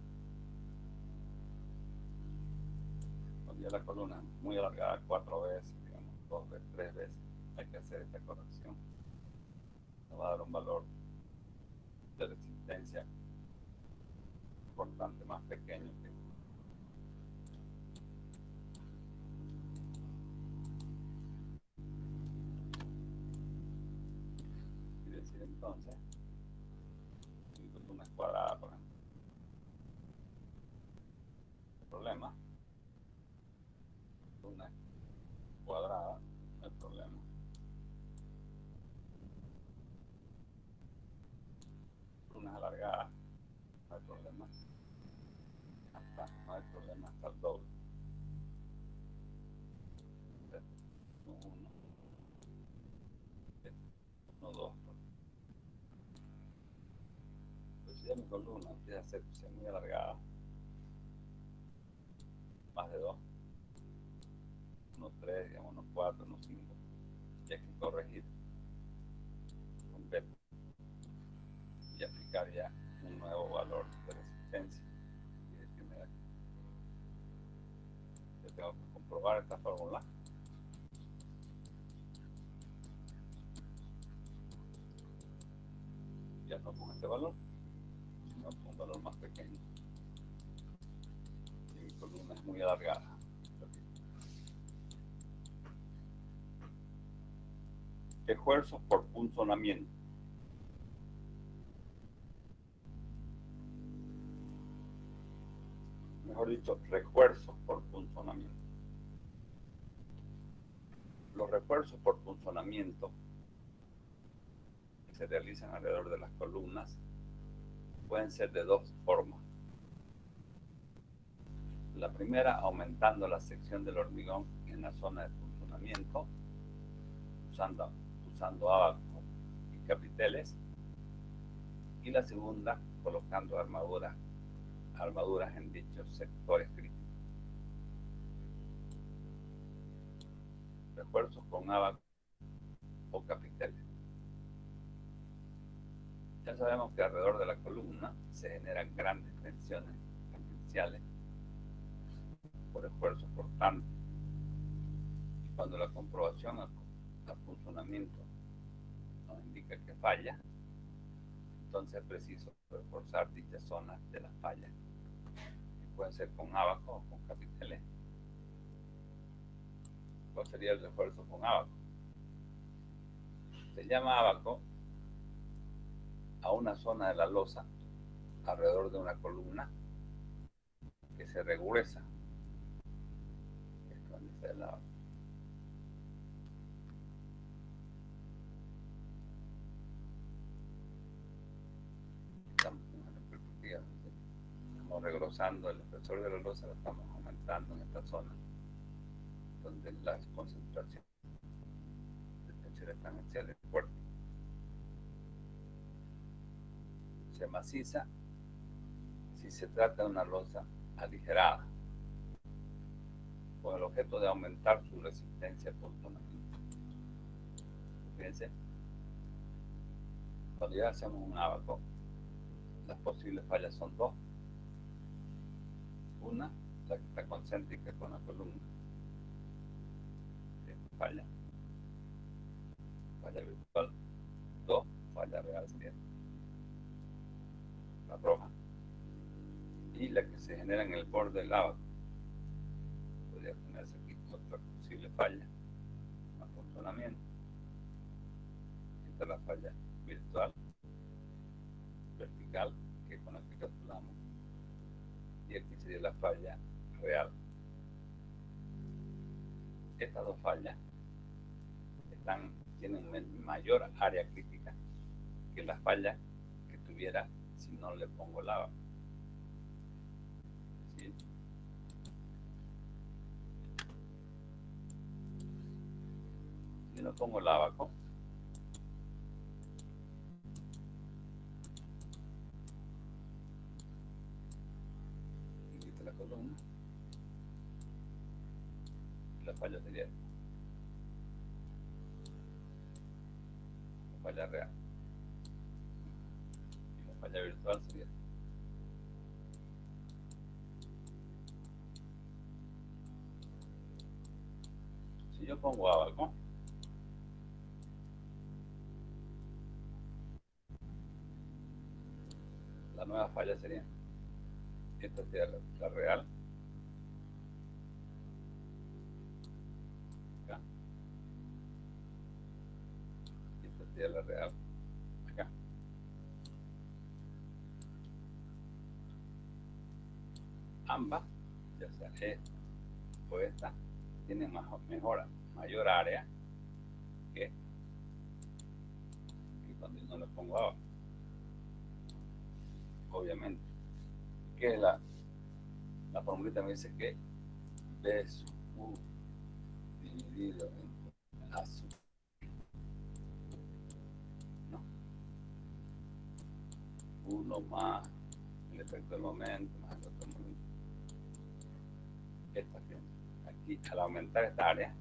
Speaker 1: Cuando ya la columna es muy alargada 4 veces, digamos, 2 veces, 3 veces, hay que hacer esta corrección. Nos va a dar un valor de resistencia Entonces, si mi columna es cuadrada, por ejemplo, el problema, columna es cuadrada, no hay problema. Columnas alargadas, no hay problema. Hasta no hay problema hasta el doble. No uno, no dos. Pues si ya mi columna empieza a ser muy alargada, más de dos, unos tres, digamos, unos cuatro, unos cinco, y hay que corregir con beta y aplicar ya un nuevo valor de resistencia. Y decir, mira, yo tengo que comprobar esta fórmula. Ya no con este valor, sino con un valor más pequeño. Y mi columna es muy alargada. Esfuerzos por punzonamiento. Mejor dicho, refuerzos por punzonamiento. Los refuerzos por punzonamiento que se realizan alrededor de las columnas pueden ser de dos formas. La primera, aumentando la sección del hormigón en la zona de punzonamiento, usando abaco y capiteles. Y la segunda, colocando armaduras en dichos sectores críticos. Refuerzos con abaco o capiteles. Ya sabemos que alrededor de la columna se generan grandes tensiones tangenciales por esfuerzos cortantes. Cuando la comprobación al funcionamiento nos indica que falla, entonces es preciso reforzar dichas zonas de las fallas, que pueden ser con abaco o con capiteles. ¿Cuál sería el refuerzo con abaco? Se llama abaco a una zona de la losa alrededor de una columna que se regruesa. Esto donde está el abaco. Estamos regrosando el espesor de la losa, lo estamos aumentando en esta zona donde las concentraciones de tensiones tangenciales fuertes. Se maciza si se trata de una losa aligerada, con el objeto de aumentar su resistencia al punzonamiento. Fíjense, cuando ya hacemos un abaco, las posibles fallas son dos. Una, la que está concéntrica con la columna. Falla virtual. Dos, falla real sería la roja. Y la que se genera en el borde del abaco. Podría tenerse aquí otra posible falla, más funcionamiento. Esta es la falla virtual, vertical, que es con la que calculamos. Y aquí sería la falla real. Estas dos fallas tienen mayor área crítica que la falla que tuviera si no le pongo el abaco. ¿Sí? Si no pongo el abaco, y quito la columna, la falla sería la falla real. Y la falla virtual sería si yo pongo abaco, la nueva falla sería esta sería la real. Acá. Esta sería la real. Acá. Ambas, ya sea esta o esta, tienen mayor área que cuando yo no le pongo abajo. Obviamente. Que la formulita me dice que B sub U dividido en A sub, ¿no? 1 más el efecto del momento más el otro momento. Esta aquí, al aumentar esta área,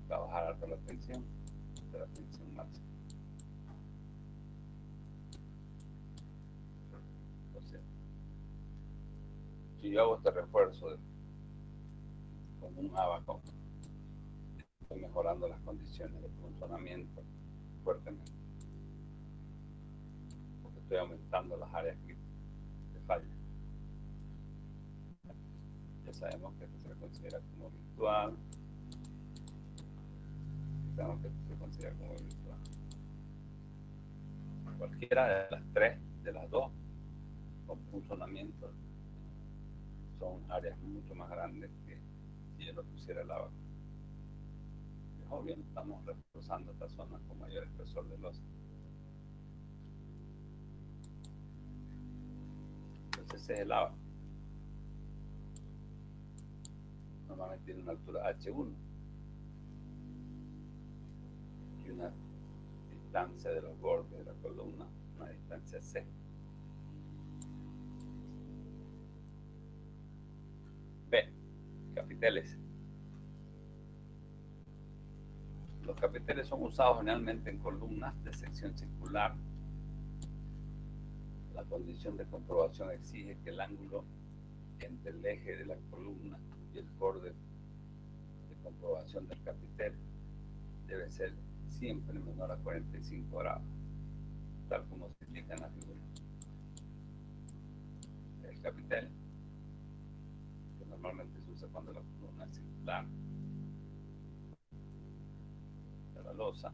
Speaker 1: va a bajar alta la tensión de la tensión máxima. Entonces, si yo hago este refuerzo con un abaco, estoy mejorando las condiciones de funcionamiento fuertemente, porque estoy aumentando las áreas de falla. Ya sabemos que esto se considera como virtual. Sabemos que esto se considera como virtual. Cualquiera de las tres, de las dos, con funcionamiento, son áreas mucho más grandes que si yo lo pusiera al lado. Obviamente estamos reforzando esta zona con mayor espesor de losa. Entonces ese es el lava. Normalmente tiene una altura H1 y una distancia de los bordes de la columna, una distancia C. B. Capiteles. Los capiteles son usados generalmente en columnas de sección circular. La condición de comprobación exige que el ángulo entre el eje de la columna y el borde de comprobación del capitel debe ser siempre menor a 45 grados, tal como se indica en la figura. El capitel, que normalmente se usa cuando la columna es circular, de la losa,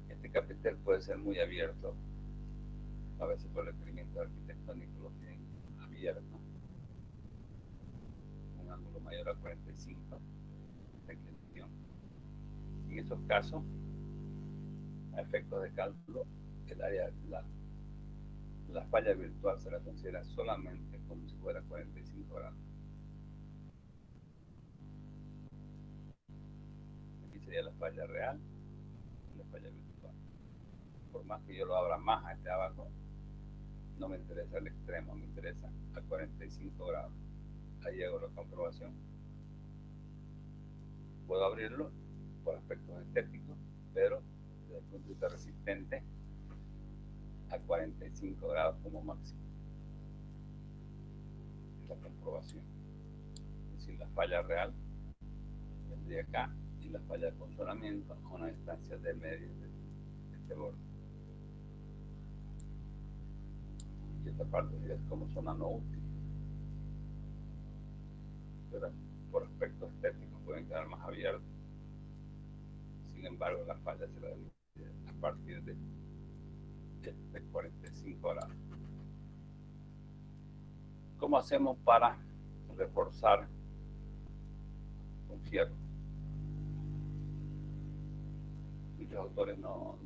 Speaker 1: este capitel puede ser muy abierto. A veces por el requerimiento arquitectónico lo tienen abierto, un ángulo mayor a 45 de inclinación. En esos casos, a efectos de cálculo, el área, la falla virtual se la considera solamente como si fuera 45 grados. Aquí sería la falla real y la falla virtual. Por más que yo lo abra más a este abajo, no me interesa el extremo, me interesa a 45 grados. Ahí hago la comprobación. Puedo abrirlo por aspectos estéticos, pero desde el punto de vista resistente, a 45 grados como máximo. Es la comprobación. Es decir, la falla real vendría acá y la falla de funcionamiento a una distancia de medio de este borde. Y esta parte es como zona no útil. Pero por aspectos estéticos pueden quedar más abiertos. Sin embargo, la falla se la divide a partir de 45 grados. ¿Cómo hacemos para reforzar con fierro? Muchos autores no,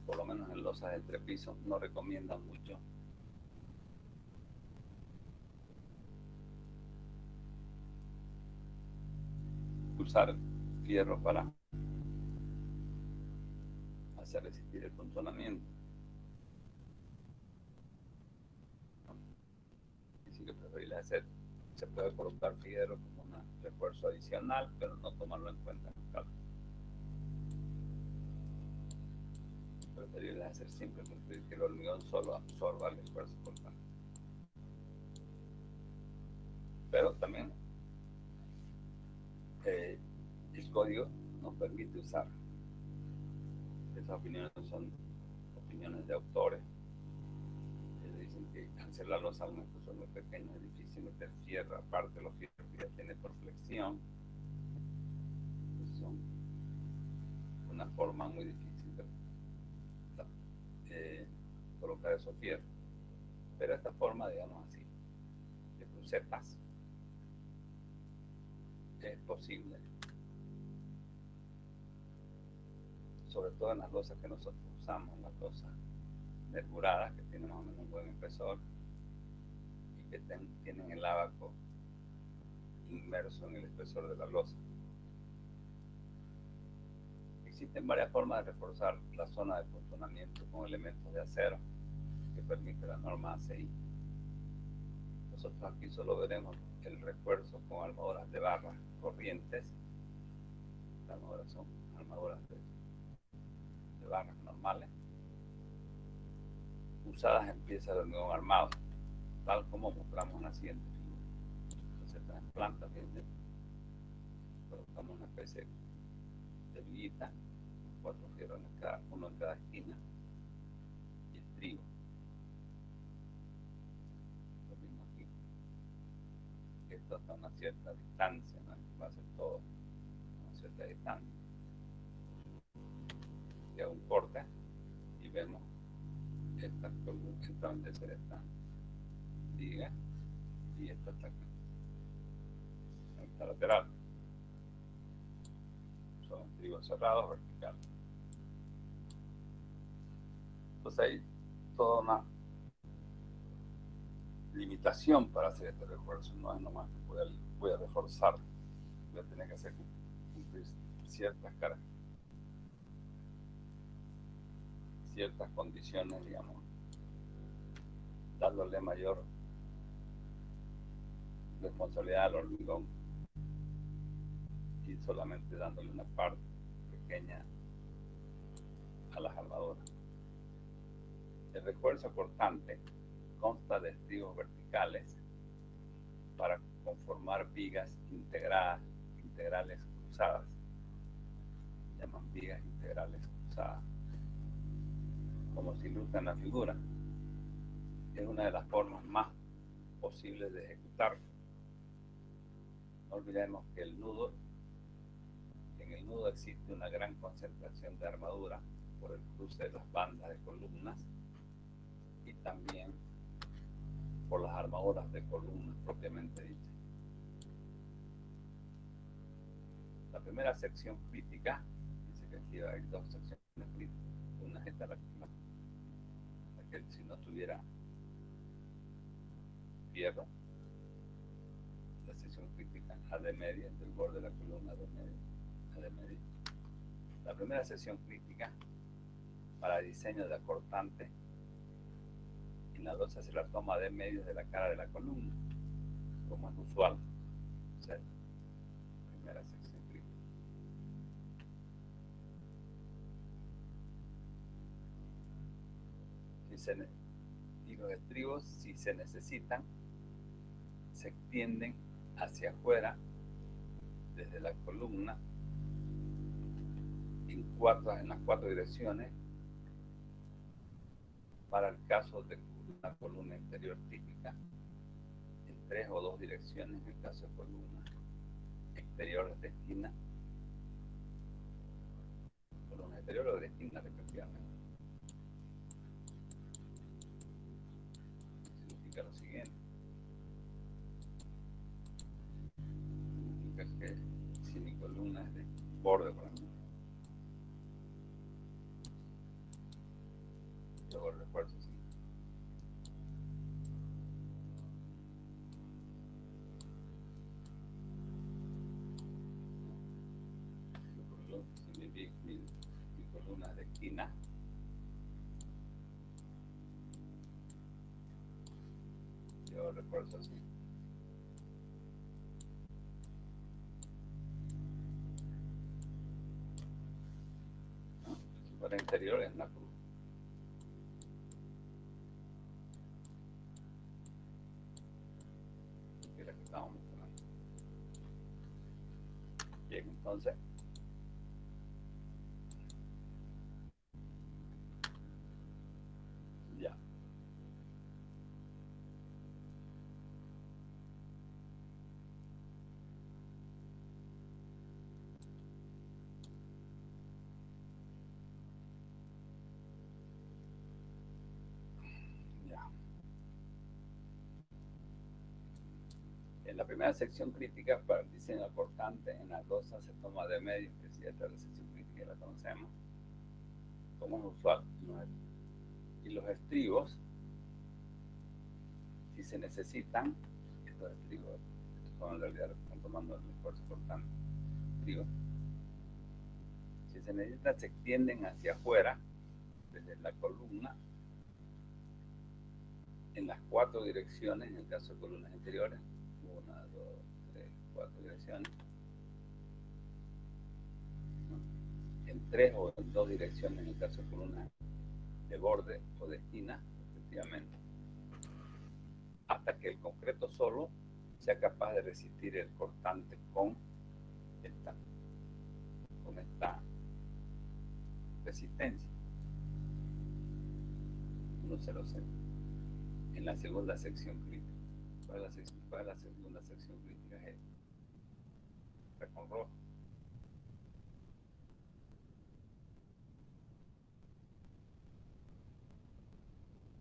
Speaker 1: por lo menos en losas de entrepiso, no recomiendan mucho usar fierro para hacer resistir el funcionamiento. Así que preferible hacer, se puede colocar fierro como un refuerzo adicional, pero no tomarlo en cuenta en el cálculo. Preferible hacer siempre que el hormigón solo absorba el esfuerzo cortante. Pero también el código nos permite usar. Esas opiniones son opiniones de autores. Ellos dicen que hacer la losa son muy pequeños, es difícil meter fierro, aparte los fierros que ya tiene por flexión. Son una forma muy difícil de colocar esos fierros. Pero esta forma, digamos así, de crucetas, es posible, sobre todo en las losas que nosotros usamos, las losas mercuradas, que tienen más o menos un buen espesor y que tienen el ábaco inmerso en el espesor de la losa. Existen varias formas de reforzar la zona de funcionamiento con elementos de acero que permite la norma ACI. Nosotros aquí solo veremos el refuerzo con armaduras de barras corrientes. Las armaduras son armaduras de barras normales, usadas en piezas de hormigón armado, tal como mostramos en la siguiente figura. Entonces, en planta, fíjense, colocamos una especie de villita, 4 fierros uno en cada esquina, y estribo. Lo mismo aquí. Esto hasta una cierta distancia, ¿no? Va a ser todo a una cierta distancia. Y hago un corte y vemos esta columna, esta va a ser esta liga y esta está aquí, esta lateral. Son estribos cerrados verticales. Entonces hay toda una limitación para hacer este refuerzo. No es nomás que voy a reforzar, voy a tener que hacer cumplir ciertas condiciones, digamos, dándole mayor responsabilidad al hormigón y solamente dándole una parte pequeña a las armaduras. El refuerzo cortante consta de estribos verticales para conformar vigas integrales cruzadas. Se llaman vigas integrales cruzadas, como se ilustra en la figura. Es una de las formas más posibles de ejecutar. No olvidemos que en el nudo existe una gran concentración de armadura por el cruce de las bandas de columnas y también por las armaduras de columnas propiamente dichas. La primera sección crítica, dice que aquí hay 2 secciones críticas. Una es esta, la que si no tuviera fierro, la sección crítica A de media, del borde de la columna A de media. La primera sección crítica para diseño de acortante, en la losa se la toma de medio de la cara de la columna, como es usual. O sea, primera sección crítica. Y los estribos, si se necesitan, se extienden hacia afuera desde la columna en las 4 direcciones para el caso de una columna interior típica, en 3 o 2 direcciones en el caso de columnas exteriores de esquina, columnas exteriores o de esquina respectivamente. Significa lo siguiente. Significa que si mi columna es de borde, por ejemplo, luego el refuerzo así. Si mi columna es de esquina, yo refuerzo así. ¿No? Si fuera interior es la cruz. Que es la que estamos mostrando. Bien, entonces ya. En la primera sección crítica para el diseño cortante, en las losas se toma de medio, que si esta es la sección crítica ya la conocemos, como es usual. Y los estribos, si se necesitan, estos estribos, estos son en realidad los que están tomando el esfuerzo cortante, estribos, si se necesitan, se extienden hacia afuera, desde la columna, en las 4 direcciones, en el caso de columnas interiores, 1, 2, 3, 4 direcciones, en 3 o en 2 direcciones, en el caso de columnas de borde o de esquina, efectivamente, hasta que el concreto solo sea capaz de resistir el cortante con esta resistencia. 1,06 en la segunda sección crítica. ¿Cuál es la segunda sección crítica? Es esta con rojo.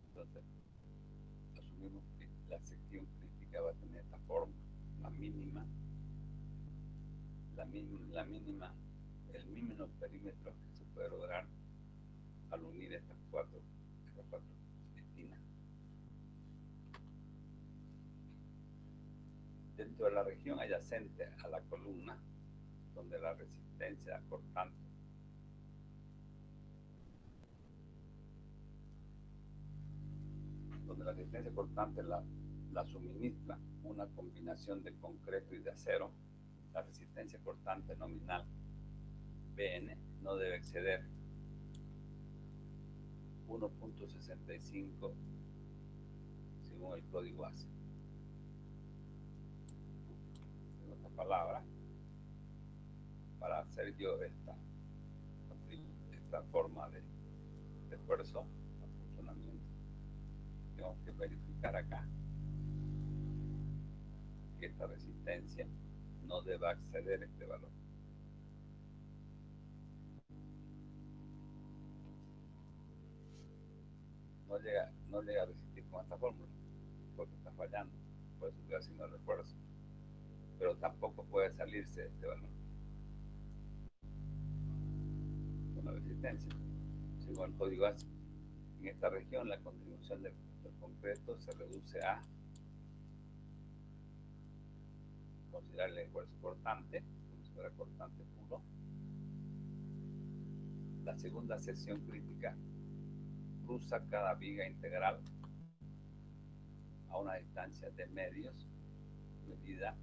Speaker 1: Entonces, asumimos que la sección crítica va a tener esta forma, la mínima, el mínimo perímetro que se puede lograr al unir estas cuatro esquinas. Dentro de la región adyacente a la columna, donde la resistencia cortante la suministra una combinación de concreto y de acero, la resistencia cortante nominal Bn no debe exceder 1,65 según el código ASE. En otras palabras, para hacer yo esta forma de esfuerzo, de funcionamiento, tengo que verificar acá que esta resistencia no deba exceder este valor. No llega a resistir con esta fórmula porque está fallando, por eso estoy haciendo el refuerzo, pero tampoco puede salirse de este valor con la resistencia. Según el código ASE, en esta región la contribución del concreto se reduce a considerar el esfuerzo cortante como si fuera cortante puro. La segunda sección crítica cruza cada viga integral a una distancia de medios medida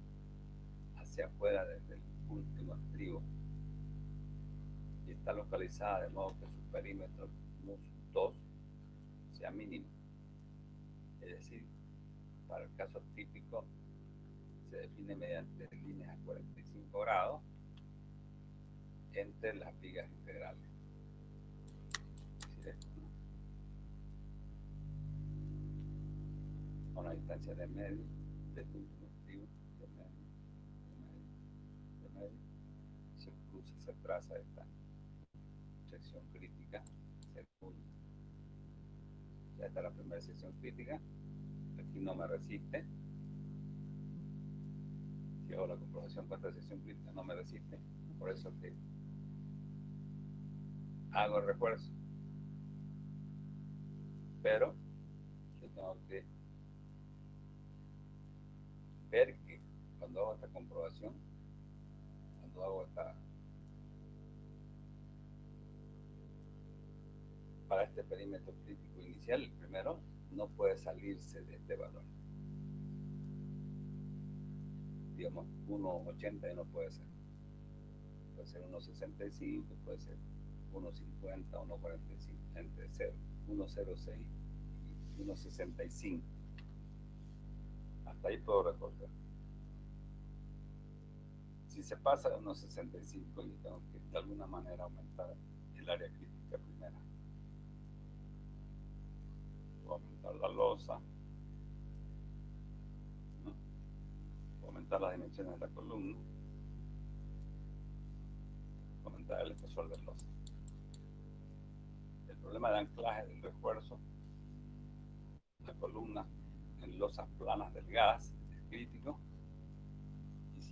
Speaker 1: hacia afuera desde el último estribo y está localizada de modo que su perímetro mus2 sea mínimo. Es decir, para el caso típico se define mediante líneas a 45 grados entre las vigas integrales. Es decir, a una distancia de medio del último estribo, de medio, se cruza, se traza esta sección crítica segunda. Ya está la primera sección crítica, aquí no me resiste. Si hago la comprobación con esta sección crítica no me resiste, por eso que hago el refuerzo, pero yo tengo que ver que cuando hago esta comprobación, cuando hago para este perímetro crítico inicial, el primero no puede salirse de este valor. Digamos, 1,80 no puede ser. Puede ser 1,65, puede ser 1,50, 1,45, entre 1,06 y 1,65. Hasta ahí puedo recortar. Si se pasa de 1,65, yo tengo que de alguna manera aumentar el área crítica primera. Puedo aumentar la losa, ¿no? Puedo aumentar las dimensiones de la columna, aumentar el espesor del losa. El problema de anclaje del refuerzo, la columna en losas planas delgadas, es crítico,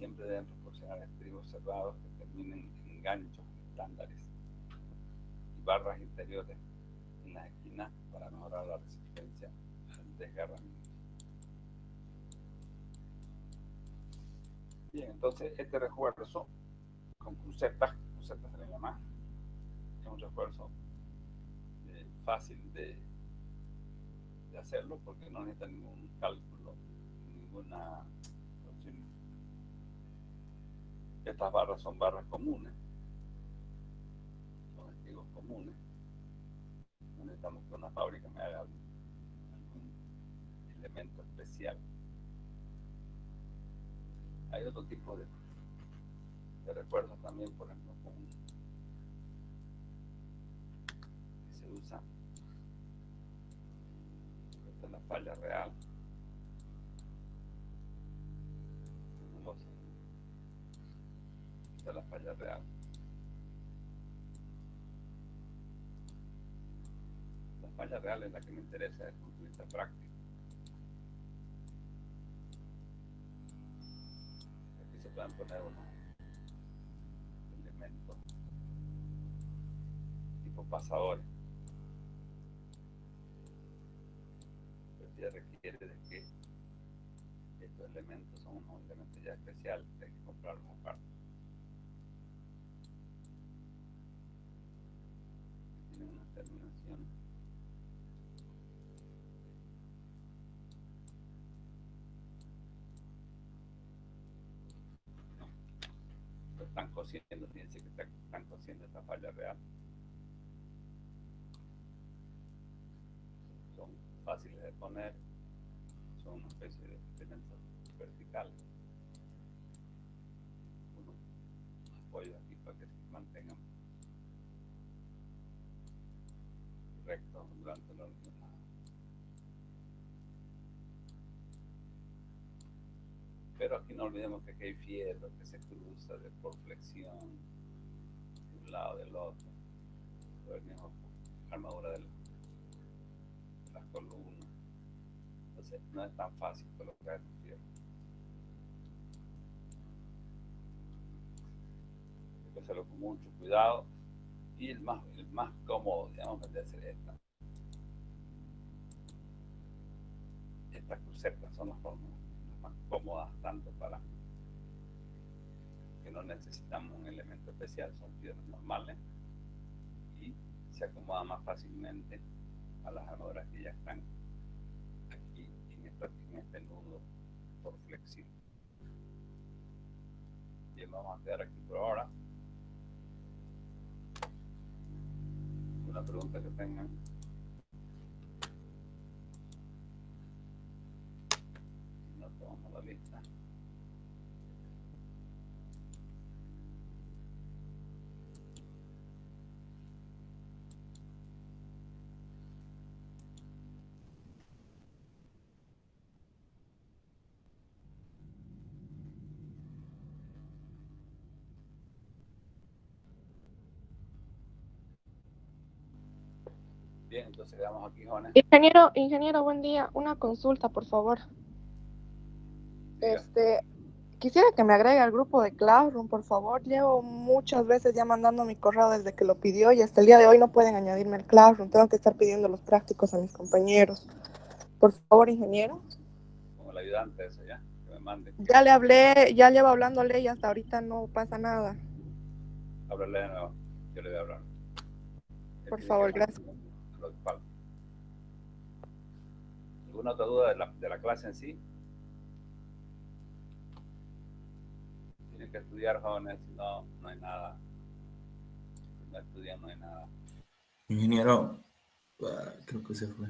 Speaker 1: siempre deben proporcionar estribos cerrados que terminen en ganchos estándares y barras interiores en las esquinas para mejorar la resistencia al desgarramiento. Bien, entonces este refuerzo con crucetas se le llama, es un refuerzo fácil de hacerlo porque no necesita ningún cálculo, ninguna. Estas barras son barras comunes, son estribos comunes. No necesitamos que una fábrica me haga algún elemento especial. Hay otro tipo de refuerzos también, por ejemplo, que se usa. Esta es la falla real. Esta es la falla real. La falla real es la que me interesa desde el punto de vista práctico. Aquí se pueden poner unos elementos tipo pasadores. Pero ya requiere de que estos elementos son unos elementos ya especiales, hay que comprarlos aparte. Tienen unas terminaciones. Lo están cosiendo, fíjense que están cosiendo esta falla real. Son fáciles de poner, son una especie de elementos verticales. Unos apoyos aquí para que se mantengan rectos durante la Pero aquí no olvidemos que aquí hay fierro que se cruza por flexión de un lado del otro, por el mismo armadura de las columnas. Entonces no es tan fácil colocar el fierro. Hay que hacerlo con mucho cuidado y el más cómodo, digamos, vendría a ser esta. Estas crucetas son las más cómodas, tanto para que no necesitamos un elemento especial, son fierros normales y se acomodan más fácilmente a las armaduras que ya están aquí en este nudo por flexión. Bien, vamos a quedar aquí por ahora. Una pregunta que tengan. No tomamos la lista. Bien, entonces quedamos aquí, jóvenes.
Speaker 2: Ingeniero, buen día. Una consulta, por favor.
Speaker 1: Diga.
Speaker 2: Quisiera que me agregue al grupo de Classroom, por favor. Llevo muchas veces ya mandando mi correo desde que lo pidió y hasta el día de hoy no pueden añadirme al Classroom. Tengo que estar pidiendo los prácticos a mis compañeros. Por favor, ingeniero.
Speaker 1: Como el ayudante, eso ya, que me mande.
Speaker 2: Ya le hablé, ya llevo hablándole y hasta ahorita no pasa nada.
Speaker 1: Háblale de nuevo, yo le voy a hablar.
Speaker 2: Por favor, gracias.
Speaker 1: ¿Alguna otra duda de la clase en sí? Tienen que estudiar, jóvenes, si no, no hay nada. Si no estudian, no hay nada.
Speaker 3: Ingeniero, creo que se fue.